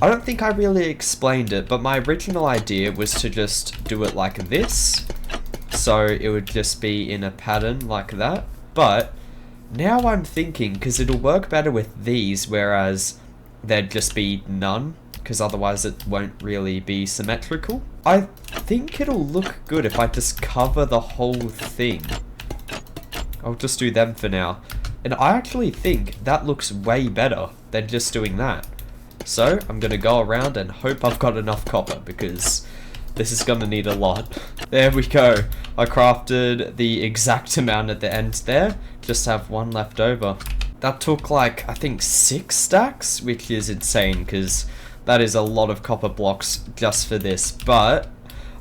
I don't think I really explained it, but my original idea was to just do it like this, so it would just be in a pattern like that. But now I'm thinking, because it'll work better with these, whereas there'd just be none, because otherwise it won't really be symmetrical. I think it'll look good if I just cover the whole thing. I'll just do them for now. And I actually think that looks way better than just doing that. So I'm going to go around and hope I've got enough copper, because this is going to need a lot. There we go. I crafted the exact amount at the end there. Just have one left over. That took like, I think 6 stacks, which is insane, because that is a lot of copper blocks just for this. But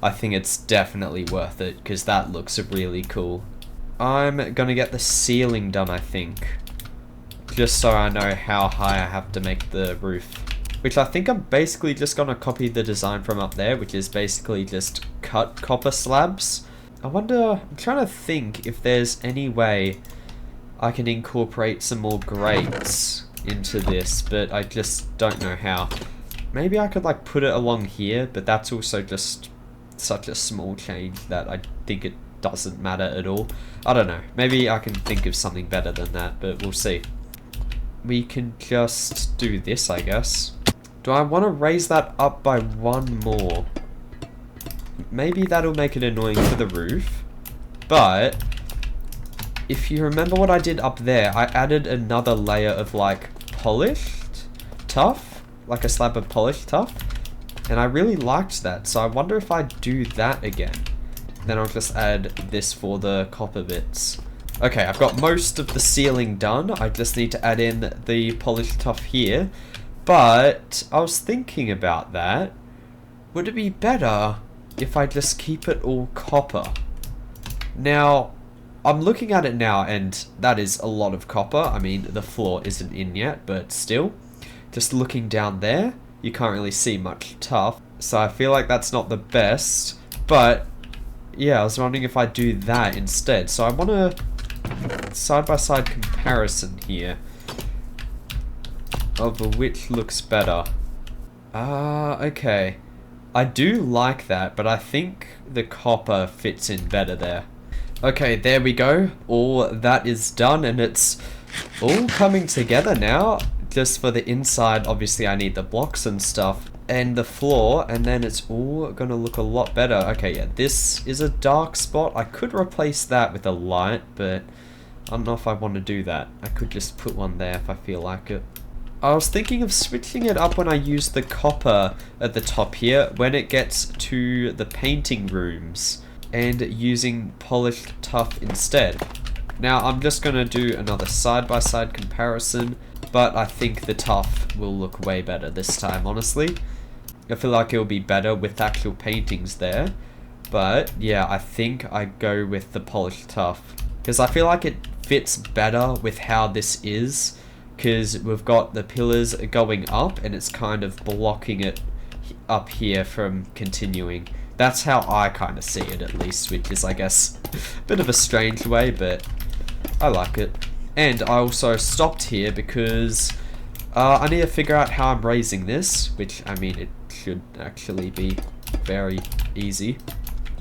I think it's definitely worth it, because that looks really cool. I'm going to get the ceiling done, I think, just so I know how high I have to make the roof. Which I think I'm basically just going to copy the design from up there, which is basically just cut copper slabs. I wonder, I'm trying to think if there's any way I can incorporate some more grates into this, but I just don't know how. Maybe I could like put it along here, but that's also just such a small change that I think it doesn't matter at all. I don't know, maybe I can think of something better than that, but we'll see. We can just do this, I guess. Do I want to raise that up by one more? Maybe that'll make it annoying for the roof, but if you remember what I did up there, I added another layer of like polished tuff, like a slab of polished tuff, and I really liked that, so I wonder if I do that again. Then I'll just add this for the copper bits. Okay, I've got most of the ceiling done. I just need to add in the polished tuff here. But I was thinking about that. Would it be better if I just keep it all copper? Now, I'm looking at it now, and that is a lot of copper. I mean, the floor isn't in yet, but still. Just looking down there, you can't really see much tuff. So I feel like that's not the best. But yeah, I was wondering if I do that instead. So I want a side-by-side comparison here of which looks better. Okay. I do like that, but I think the copper fits in better there. Okay, there we go. All that is done, and it's all coming together now. Just for the inside, obviously I need the blocks and stuff, and the floor, and then it's all gonna look a lot better. Okay, yeah, this is a dark spot. I could replace that with a light, but I don't know if I want to do that. I could just put one there if I feel like it. I was thinking of switching it up when I use the copper at the top here, when it gets to the painting rooms, and using polished tuff instead. Now I'm just going to do another side-by-side comparison, but I think the tuff will look way better this time, honestly. I feel like it'll be better with actual paintings there, but yeah, I think I go with the polished tuff. because I feel like it fits better with how this is, because we've got the pillars going up and it's kind of blocking it up here from continuing. That's how I kind of see it, at least, which is, I guess, a bit of a strange way, but I like it. And I also stopped here because I need to figure out how I'm raising this, which, I mean, it should actually be very easy.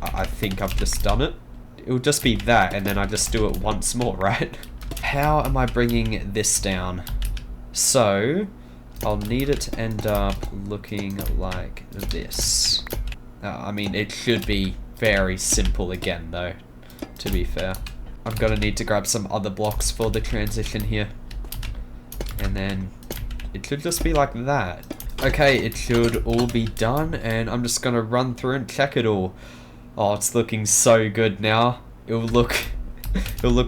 I think I've just done it. It'll just be that, and then I just do it once more, right? How am I bringing this down? So, I'll need it to end up looking like this. I mean, it should be very simple again, though, to be fair. I'm gonna need to grab some other blocks for the transition here. And then it should just be like that. Okay, it should all be done, and I'm just gonna run through and check it all. Oh, it's looking so good now. It'll look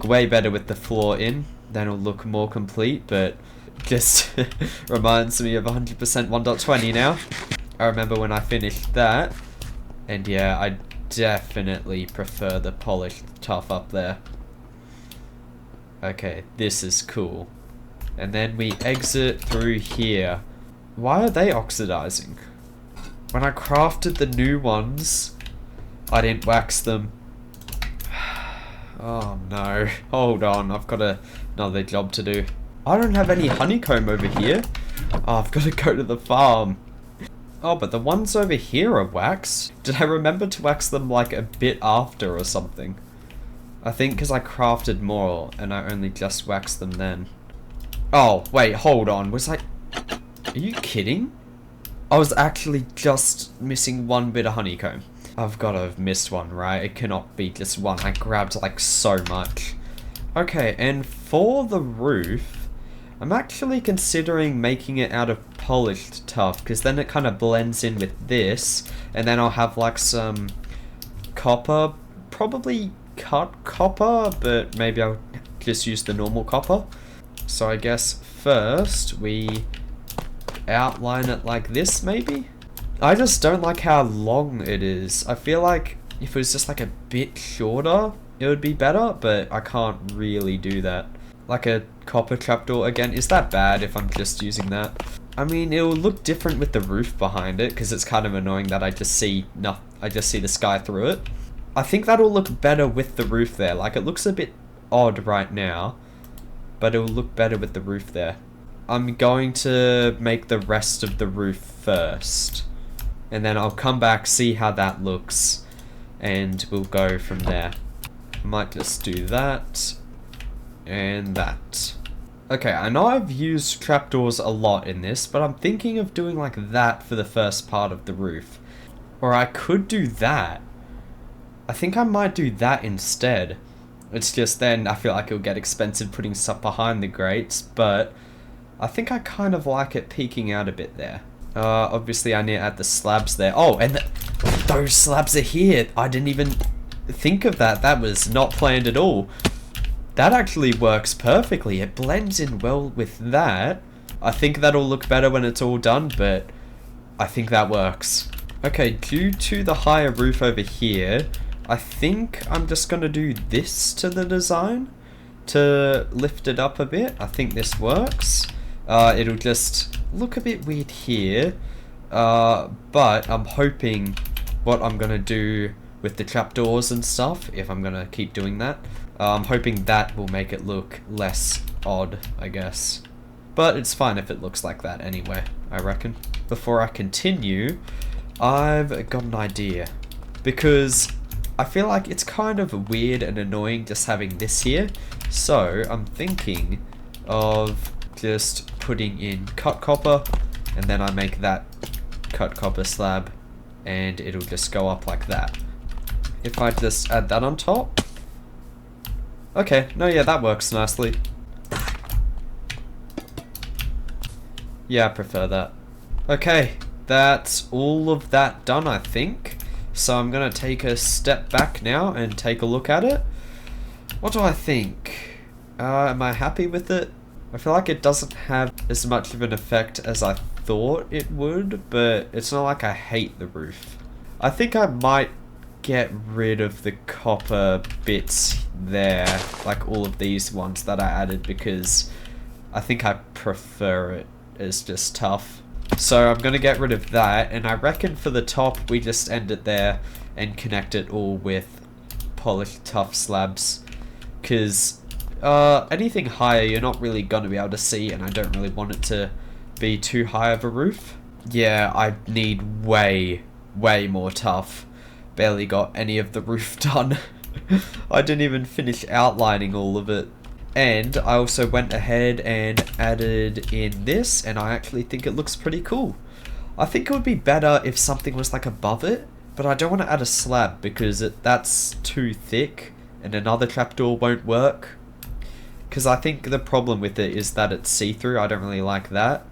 way better with the floor in. Then it'll look more complete, but just reminds me of 100% 1.20 now. I remember when I finished that, and yeah, I definitely prefer the polished tough up there. Okay, this is cool. And then we exit through here. Why are they oxidizing? When I crafted the new ones, I didn't wax them. Oh no. Hold on, I've got another job to do. I don't have any honeycomb over here. Oh, I've got to go to the farm. Oh, but the ones over here are waxed. Did I remember to wax them like a bit after or something? I think because I crafted more and I only just waxed them then. Oh, wait, hold on. Was I... Are you kidding? I was actually just missing one bit of honeycomb. I've got to have missed one, right? It cannot be just one. I grabbed like so much. Okay, and for the roof, I'm actually considering making it out of polished tough, because then it kind of blends in with this, and then I'll have like some copper, probably cut copper, but maybe I'll just use the normal copper. So I guess first we outline it like this, maybe? I just don't like how long it is. I feel like if it was just like a bit shorter, it would be better, but I can't really do that. Like a copper trapdoor again, is that bad if I'm just using that? I mean, it will look different with the roof behind it, because it's kind of annoying that I just see the sky through it. I think that'll look better with the roof there. Like, it looks a bit odd right now, but it will look better with the roof there. I'm going to make the rest of the roof first, and then I'll come back, see how that looks, and we'll go from there. I might just do that, and that. Okay, I know I've used trapdoors a lot in this, but I'm thinking of doing like that for the first part of the roof. Or I could do that. I think I might do that instead. It's just then I feel like it'll get expensive putting stuff behind the grates, but I think I kind of like it peeking out a bit there. Obviously I need to add the slabs there. Oh, and those slabs are here. I didn't even think of that. That was not planned at all. That actually works perfectly. It blends in well with that. I think that'll look better when it's all done, but I think that works. Okay, due to the higher roof over here, I think I'm just going to do this to the design to lift it up a bit. I think this works. It'll just look a bit weird here, but I'm hoping what I'm going to do with the trapdoors and stuff, if I'm going to keep doing that, I'm hoping that will make it look less odd, I guess. But it's fine if it looks like that anyway, I reckon. Before I continue, I've got an idea. Because I feel like it's kind of weird and annoying just having this here. So I'm thinking of just putting in cut copper, and then I make that cut copper slab, and it'll just go up like that. If I just add that on top. Okay, no, yeah, that works nicely. Yeah, I prefer that. Okay, that's all of that done, I think. So I'm gonna take a step back now and take a look at it. What do I think? Am I happy with it? I feel like it doesn't have as much of an effect as I thought it would, but it's not like I hate the roof. I think I might get rid of the copper bits there, like all of these ones that I added, because I think I prefer it. It's just tough. So I'm going to get rid of that, and I reckon for the top we just end it there and connect it all with polished tough slabs, because anything higher you're not really going to be able to see, and I don't really want it to be too high of a roof. Yeah, I need way more tough. Barely got any of the roof done. I didn't even finish outlining all of it. And I also went ahead and added in this, and I actually think it looks pretty cool. I think it would be better if something was like above it, but I don't want to add a slab because that's too thick and another trapdoor won't work. Because I think the problem with it is that it's see-through. I don't really like that.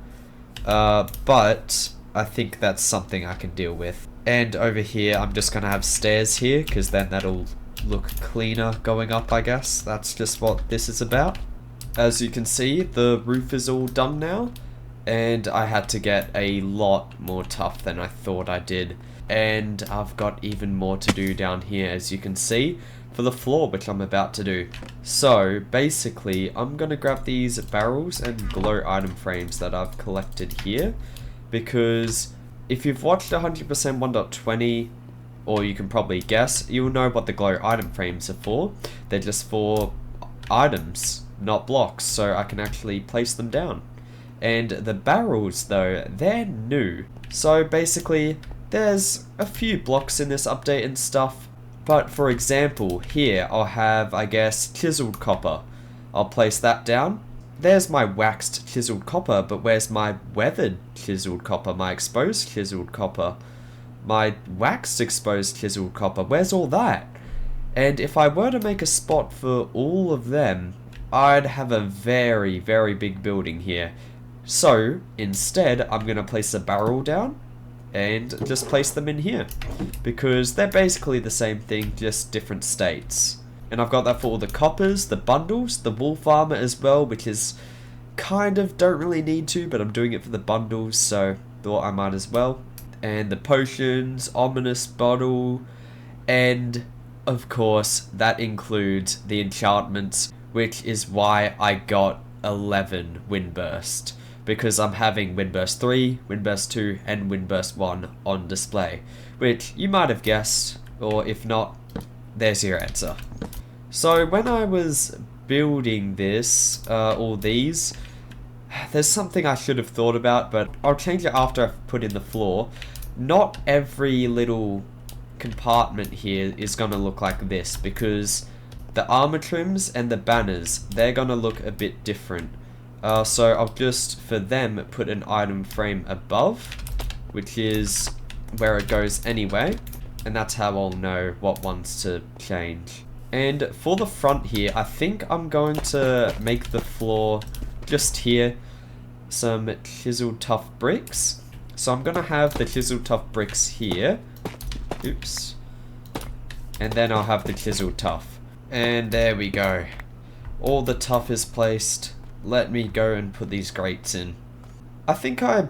But I think that's something I can deal with. And over here I'm just going to have stairs here, because then that'll look cleaner going up, I guess. That's just what this is about. As you can see, the roof is all done now, and I had to get a lot more tough than I thought I did. And I've got even more to do down here, as you can see, for the floor, which I'm about to do. So basically I'm gonna grab these barrels and glow item frames that I've collected here, because if you've watched 100% 1.20, or you can probably guess, you'll know what the glow item frames are for. They're just for items, not blocks, so I can actually place them down. And the barrels though, they're new. So basically there's a few blocks in this update and stuff, but for example here I'll have, I guess, chiseled copper. I'll place that down. There's my waxed chiseled copper, but where's my weathered chiseled copper, my exposed chiseled copper, my waxed exposed chiseled copper? Where's all that? And if I were to make a spot for all of them, I'd have a very big building here. So instead I'm going to place a barrel down and just place them in here, because they're basically the same thing, just different states. And I've got that for all the coppers, the bundles, the wolf armor as well, which is kind of don't really need to, but I'm doing it for the bundles, so thought I might as well. And the potions, ominous bottle, and of course that includes the enchantments, which is why I got 11 Windburst, because I'm having Windburst 3, Windburst 2, and Windburst 1 on display, which you might have guessed, or if not, there's your answer. So when I was building this, all these, there's something I should have thought about, but I'll change it after I've put in the floor. Not every little compartment here is going to look like this, because the armor trims and the banners, they're going to look a bit different. So I'll just, for them, put an item frame above, which is where it goes anyway, and that's how I'll know what ones to change. And for the front here, I think I'm going to make the floor just here some chiseled tough bricks. So I'm going to have the chiseled tough bricks here. Oops. And then I'll have the chiseled tough. And there we go. All the tough is placed. Let me go and put these grates in. I think I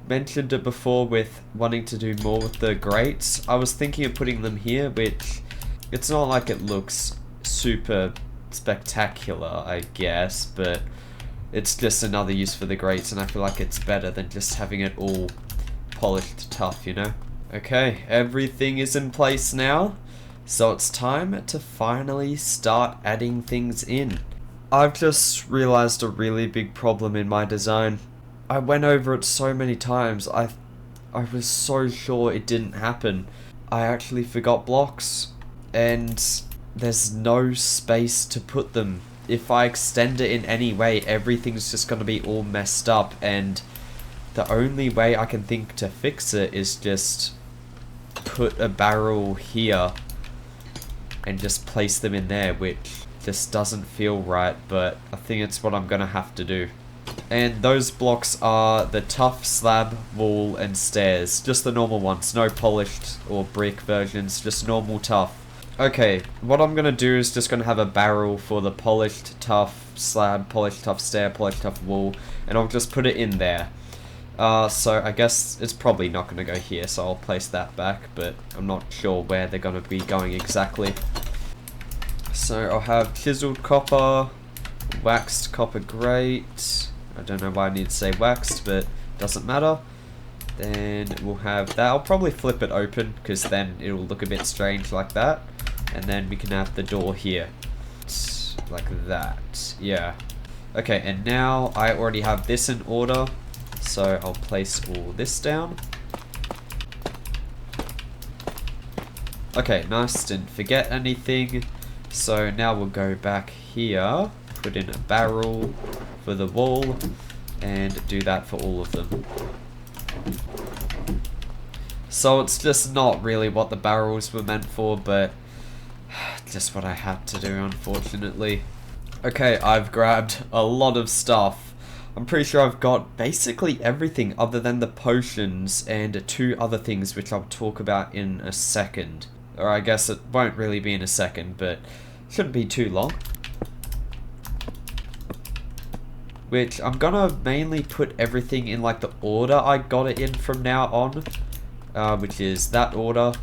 mentioned it before with wanting to do more with the grates. I was thinking of putting them here, which it's not like it looks super spectacular, I guess, but it's just another use for the grates, and I feel like it's better than just having it all polished tough, you know? Okay, everything is in place now, so it's time to finally start adding things in. I've just realized a really big problem in my design. I went over it so many times, I was so sure it didn't happen. I actually forgot blocks, and there's no space to put them. If I extend it in any way, everything's just going to be all messed up, and the only way I can think to fix it is just put a barrel here and just place them in there, which just doesn't feel right, but I think it's what I'm going to have to do. And those blocks are the tough slab, wall, and stairs. Just the normal ones, no polished or brick versions, just normal tough. Okay, what I'm going to do is just going to have a barrel for the polished tough slab, polished tough stair, polished tough wall, and I'll just put it in there. So I guess it's probably not going to go here, so I'll place that back, but I'm not sure where they're going to be going exactly. So I'll have chiseled copper, waxed copper grate. I don't know why I need to say waxed, but doesn't matter. Then we'll have that. I'll probably flip it open, because then it'll look a bit strange like that. And then we can have the door here. Like that. Yeah. Okay, and now I already have this in order. So I'll place all this down. Okay, nice, didn't forget anything. So now we'll go back here, put in a barrel for the wall, and do that for all of them. So it's just not really what the barrels were meant for, but just what I had to do, unfortunately. Okay, I've grabbed a lot of stuff. I'm pretty sure I've got basically everything other than the potions and 2 other things which I'll talk about in a second. Or I guess it won't really be in a second, but shouldn't be too long. Which I'm gonna mainly put everything in like the order I got it in from now on. Which is that order.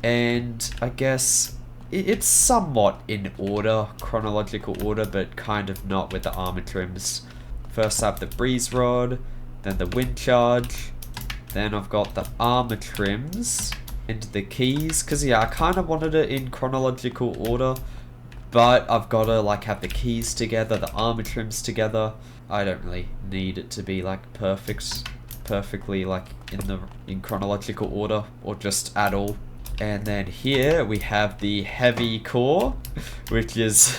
And I guess it's somewhat in order, chronological order, but kind of not with the armor trims. First I have the breeze rod, then the wind charge, then I've got the armor trims, and the keys, because yeah, I kind of wanted it in chronological order, but I've got to like have the keys together, the armor trims together. I don't really need it to be like perfectly like in chronological order, or just at all. And then here we have the heavy core, which is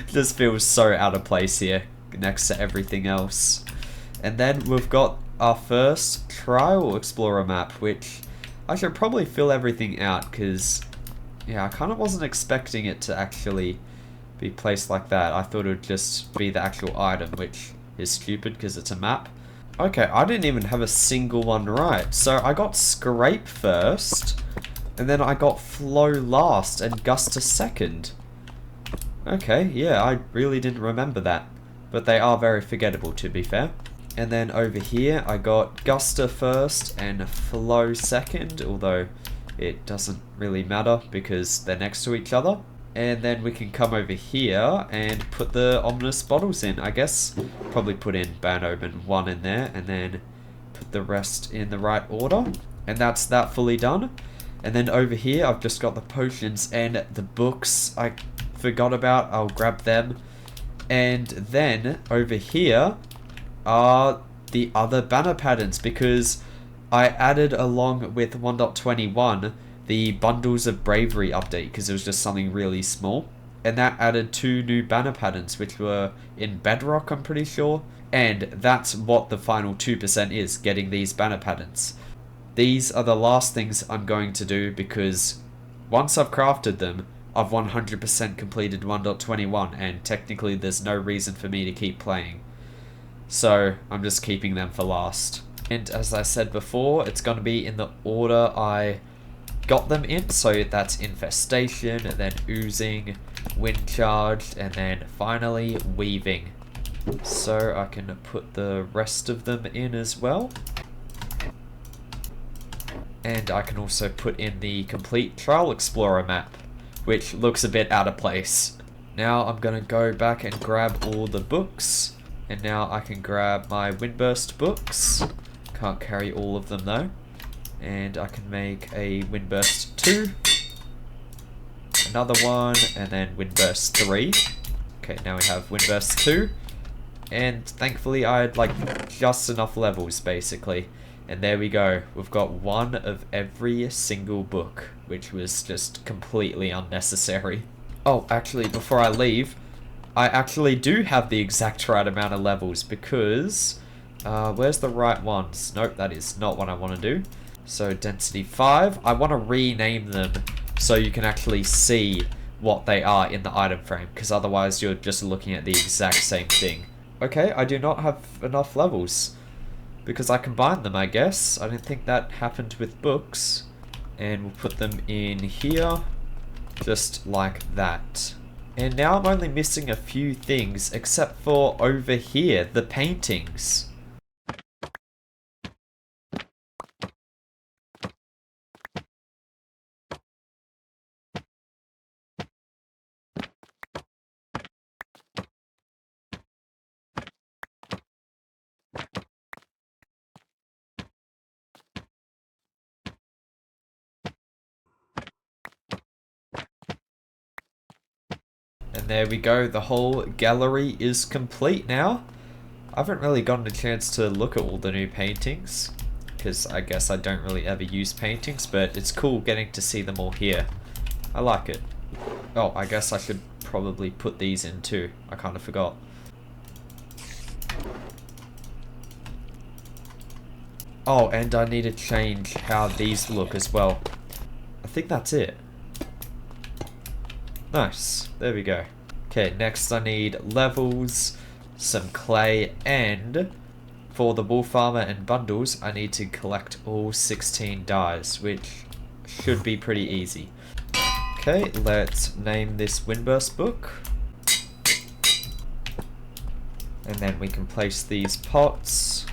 just feels so out of place here next to everything else. And then we've got our first trial explorer map, which I should probably fill everything out, because yeah, I kind of wasn't expecting it to actually be placed like that. I thought it would just be the actual item, which is stupid because it's a map. Okay, I didn't even have a single one right. So I got scrape first, and then I got flow last and guster second. Okay, yeah, I really didn't remember that. But they are very forgettable, to be fair. And then over here, I got guster first and flow second, although it doesn't really matter because they're next to each other. And then we can come over here and put the ominous bottles in, I guess. Probably put in Ban Omen 1 in there, and then put the rest in the right order. And that's that fully done. And then over here, I've just got the potions and the books I forgot about. I'll grab them. And then over here are the other banner patterns, because I added along with 1.21 the Bundles of Bravery update, because it was just something really small. And that added 2 new banner patterns, which were in Bedrock, I'm pretty sure. And that's what the final 2% is, getting these banner patterns. These are the last things I'm going to do, because once I've crafted them, I've 100% completed 1.21, and technically there's no reason for me to keep playing. So I'm just keeping them for last. And as I said before, it's going to be in the order I got them in. So that's Infestation, and then Oozing, Wind Charged, and then finally Weaving. So I can put the rest of them in as well. And I can also put in the complete Trial Explorer map, which looks a bit out of place. Now I'm going to go back and grab all the books. And now I can grab my Windburst books. Can't carry all of them though. And I can make a Windburst 2. Another one, and then Windburst 3. Okay, now we have Windburst 2. And thankfully I had like just enough levels basically. And there we go. We've got one of every single book, which was just completely unnecessary. Oh, actually, before I leave, I actually do have the exact right amount of levels, because where's the right ones? Nope, that is not what I want to do. So density 5, I want to rename them so you can actually see what they are in the item frame, because otherwise you're just looking at the exact same thing. Okay, I do not have enough levels, because I combined them, I guess. I didn't think that happened with books. And we'll put them in here, just like that. And now I'm only missing a few things, except for over here, the paintings. And there we go, the whole gallery is complete now. I haven't really gotten a chance to look at all the new paintings, because I guess I don't really ever use paintings, but it's cool getting to see them all here. I like it. Oh, I guess I should probably put these in too. I kind of forgot. Oh, and I need to change how these look as well. I think that's it. Nice. There we go. Okay, next I need levels, some clay, and for the wool farmer and bundles, I need to collect all 16 dyes, which should be pretty easy. Okay, let's name this Windburst book. And then we can place these pots.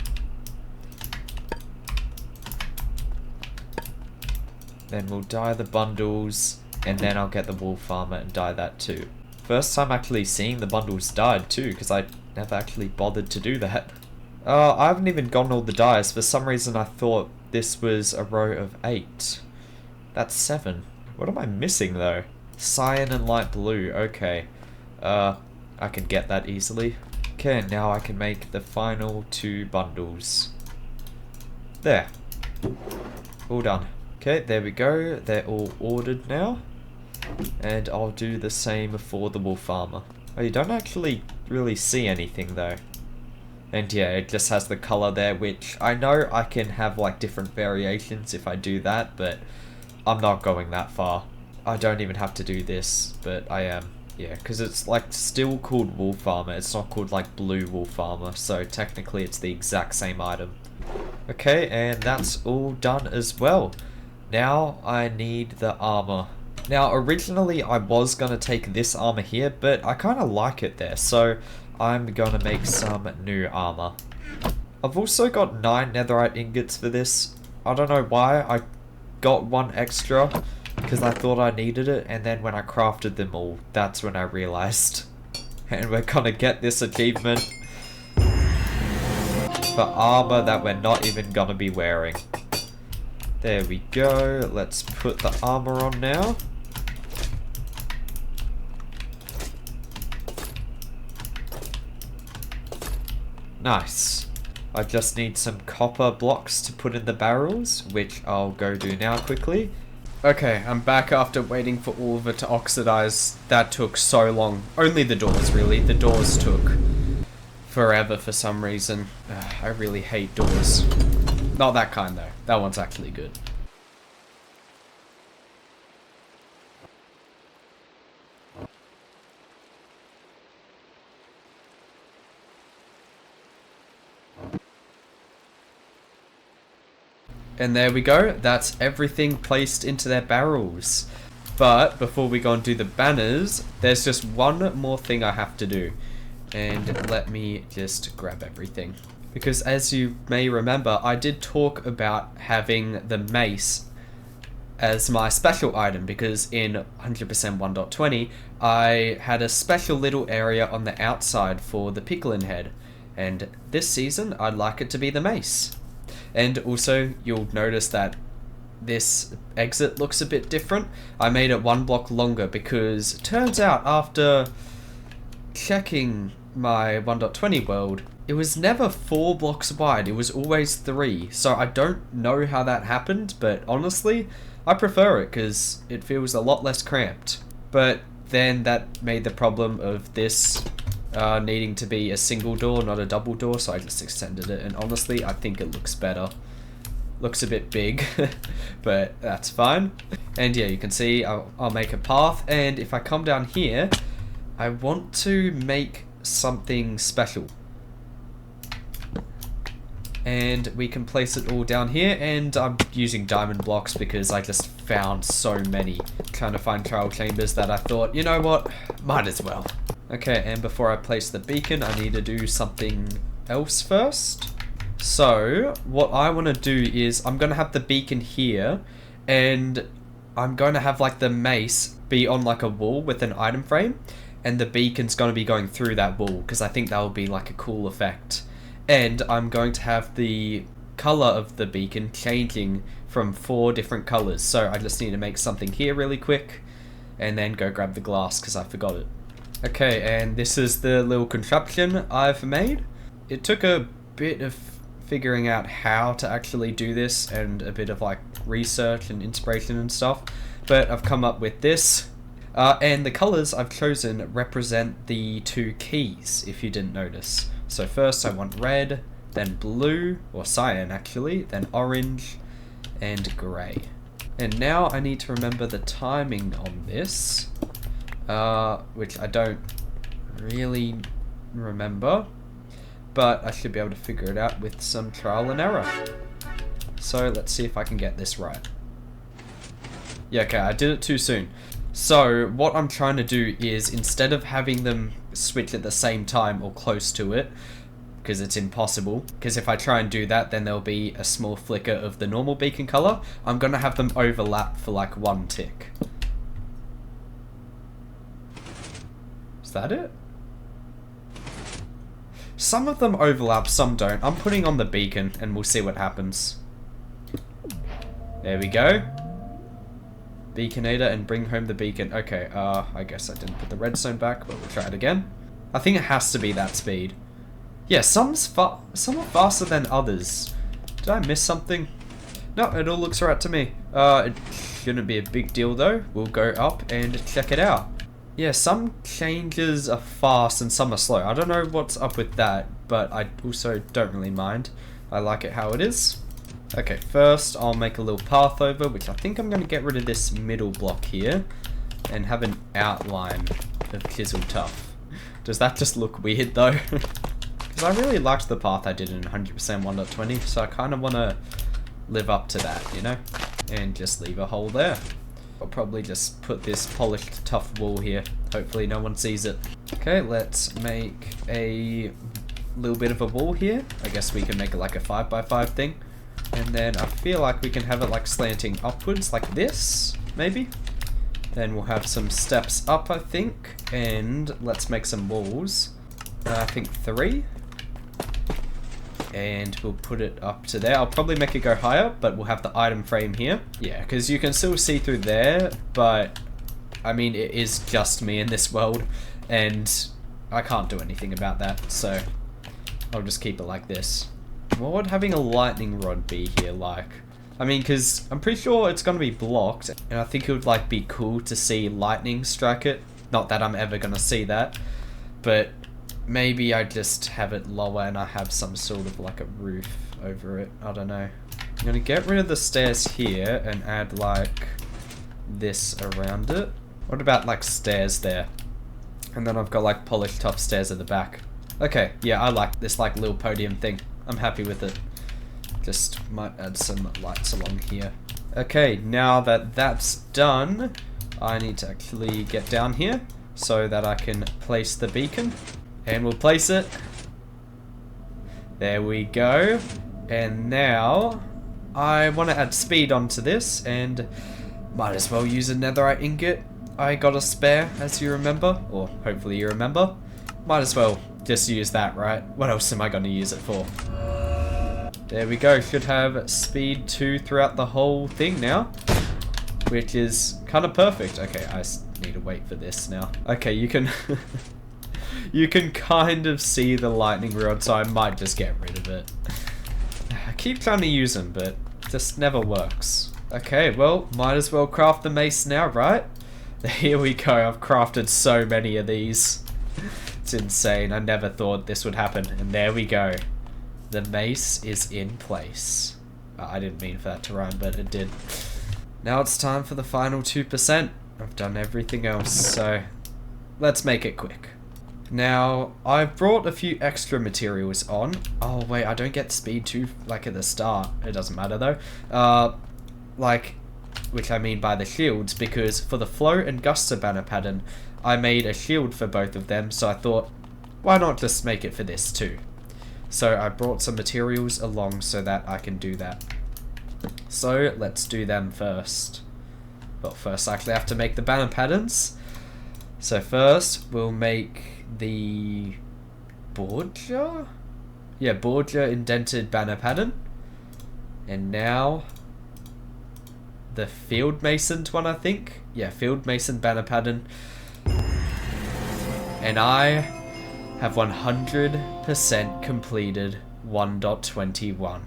Then we'll dye the bundles, and then I'll get the wool farmer and dye that too. First time actually seeing the bundles dyed too, because I never actually bothered to do that. I haven't even gotten all the dyes. For some reason I thought this was a row of 8. That's 7. What am I missing though? Cyan and light blue, okay. I can get that easily. Okay, now I can make the final 2 bundles. There. All done. Okay, there we go. They're all ordered now. And I'll do the same for the wool farmer. Oh, you don't actually really see anything though. And yeah, it just has the color there, which I know I can have like different variations if I do that, but I'm not going that far. I don't even have to do this, but I am. Yeah, because it's like still called wool farmer. It's not called like blue wool farmer, so technically it's the exact same item. Okay, and that's all done as well. Now I need the armor. Now originally I was going to take this armor here, but I kind of like it there, so I'm going to make some new armor. I've also got 9 netherite ingots for this. I don't know why, I got 1 extra because I thought I needed it, and then when I crafted them all, that's when I realized. And we're going to get this achievement for armor that we're not even going to be wearing. There we go, let's put the armor on now. Nice. I just need some copper blocks to put in the barrels, which I'll go do now quickly. Okay, I'm back after waiting for all of it to oxidize. That took so long. Only the doors, really. The doors took forever for some reason. I really hate doors. Not that kind, though. That one's actually good. And there we go, that's everything placed into their barrels. But before we go and do the banners, there's just one more thing I have to do. And let me just grab everything. Because as you may remember, I did talk about having the mace as my special item, because in 100% 1.20 I had a special little area on the outside for the piglin head. And this season I'd like it to be the mace. And also, you'll notice that this exit looks a bit different. I made it 1 block longer because it turns out after checking my 1.20 world, it was never 4 blocks wide, it was always 3. So I don't know how that happened, but honestly, I prefer it because it feels a lot less cramped. But then that made the problem of this needing to be a single door, not a double door, so I just extended it, and honestly, I think it looks better. Looks a bit big, but that's fine. And yeah, you can see I'll make a path, and if I come down here, I want to make something special. And we can place it all down here, and I'm using diamond blocks because I just found so many trying to find trial chambers that I thought, you know what, might as well. Okay, and before I place the beacon, I need to do something else first. So, what I want to do is, I'm going to have the beacon here, and I'm going to have like the mace be on like a wall with an item frame, and the beacon's going to be going through that wall, because I think that will be like a cool effect. And I'm going to have the color of the beacon changing from 4 different colors. So I just need to make something here really quick and then go grab the glass because I forgot it. Okay, and this is the little contraption I've made. It took a bit of figuring out how to actually do this and a bit of like research and inspiration and stuff, but I've come up with this. And the colors I've chosen represent the 2 keys, if you didn't notice. So first I want red, then blue, or cyan actually, then orange, and grey. And now I need to remember the timing on this, which I don't really remember, but I should be able to figure it out with some trial and error. So let's see if I can get this right. Yeah, okay, I did it too soon. So what I'm trying to do is, instead of having them switch at the same time or close to it, because it's impossible, because if I try and do that then there'll be a small flicker of the normal beacon color, I'm gonna have them overlap for like 1 tick. Is that it? Some of them overlap, some don't. I'm putting on the beacon and we'll see what happens. There we go. Beaconator and bring home the beacon. Okay, I guess I didn't put the redstone back, but we'll try it again. I think it has to be that speed. Yeah, some are faster than others. Did I miss something? No, it all looks right to me. It shouldn't be a big deal though. We'll go up and check it out. Yeah, some changes are fast and some are slow. I don't know what's up with that, but I also don't really mind. I like it how it is. Okay, first I'll make a little path over, which I think I'm going to get rid of this middle block here and have an outline of Chisel Tough. Does that just look weird though? Because I really liked the path I did in 100% 1.20, so I kind of want to live up to that, you know? And just leave a hole there. I'll probably just put this polished tough wall here. Hopefully no one sees it. Okay, let's make a little bit of a wall here. I guess we can make it like a 5x5 thing. And then I feel like we can have it like slanting upwards like this, maybe. Then we'll have some steps up, I think. And let's make some walls. I think 3. And we'll put it up to there. I'll probably make it go higher, but we'll have the item frame here. Yeah, because you can still see through there, but I mean, it is just me in this world, and I can't do anything about that, so I'll just keep it like this. What would having a lightning rod be here like? I mean, because I'm pretty sure it's going to be blocked, and I think it would like be cool to see lightning strike it. Not that I'm ever going to see that, but maybe I just have it lower and I have some sort of like a roof over it. I don't know. I'm going to get rid of the stairs here and add like this around it. What about like stairs there? And then I've got like polished tough stairs at the back. Okay, yeah, I like this like little podium thing. I'm happy with it. Just might add some lights along here. Okay, now that that's done, I need to actually get down here so that I can place the beacon. And we'll place it. There we go. And now I want to add speed onto this, and might as well use a netherite ingot. I got a spare, as you remember, or hopefully you remember. Might as well just use that, right? What else am I going to use it for? There we go. Should have speed 2 throughout the whole thing now, which is kind of perfect. Okay, I need to wait for this now. Okay, you can you can kind of see the lightning rod, so I might just get rid of it. I keep trying to use them, but it just never works. Okay, well, might as well craft the mace now, right? Here we go. I've crafted so many of these. It's insane. I never thought this would happen, and there we go. The mace is in place. I didn't mean for that to rhyme, but it did. Now it's time for the final 2%. I've done everything else, so let's make it quick. Now, I've brought a few extra materials on. Oh wait, I don't get speed 2 like at the start. It doesn't matter though. Which I mean by the shields, because for the flow and guster banner pattern, I made a shield for both of them, so I thought, why not just make it for this too? So I brought some materials along so that I can do that. So let's do them first. Well, first I actually have to make the banner patterns. So first we'll make the board jar? Yeah, border indented banner pattern. And now the field masoned one, I think. Yeah, field mason banner pattern. And I have 100% completed 1.21.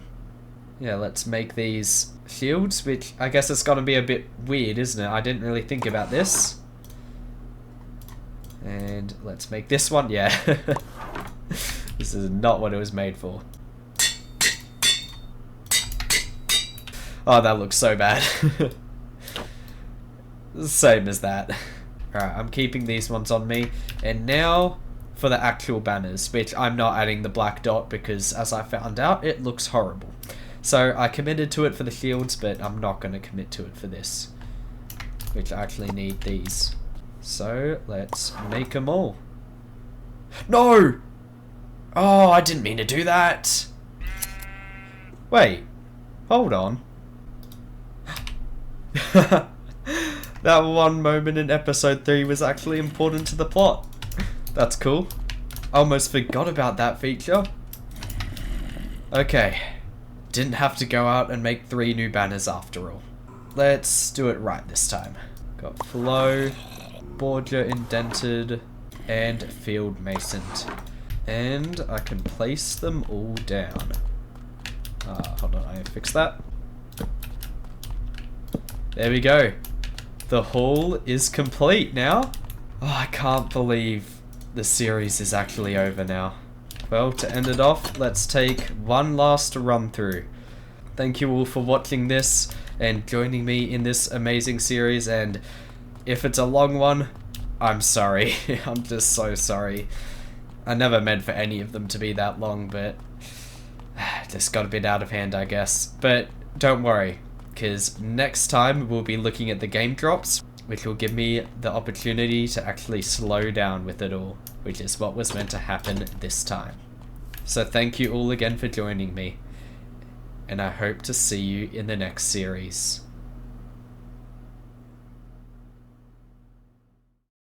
Yeah, let's make these shields, which I guess it's gonna be a bit weird, isn't it? I didn't really think about this. And let's make this one. Yeah. This is not what it was made for. Oh, that looks so bad. Same as that. Alright, I'm keeping these ones on me. And now for the actual banners, which I'm not adding the black dot because, as I found out, it looks horrible. So I committed to it for the shields, but I'm not going to commit to it for this, which I actually need these. So let's make them all. No! Oh, I didn't mean to do that. Wait, hold on. That one moment in episode 3 was actually important to the plot. That's cool. I almost forgot about that feature. Okay. Didn't have to go out and make 3 new banners after all. Let's do it right this time. Got flow, border indented, and field masoned. And I can place them all down. Hold on, I fixed that. There we go. The haul is complete now. Oh, I can't believe the series is actually over now. Well, to end it off, let's take one last run through. Thank you all for watching this and joining me in this amazing series, and if it's a long one, I'm sorry. I'm just so sorry. I never meant for any of them to be that long, but just got a bit out of hand, I guess. But don't worry, because next time we'll be looking at the game drops, which will give me the opportunity to actually slow down with it all, which is what was meant to happen this time. So thank you all again for joining me, and I hope to see you in the next series.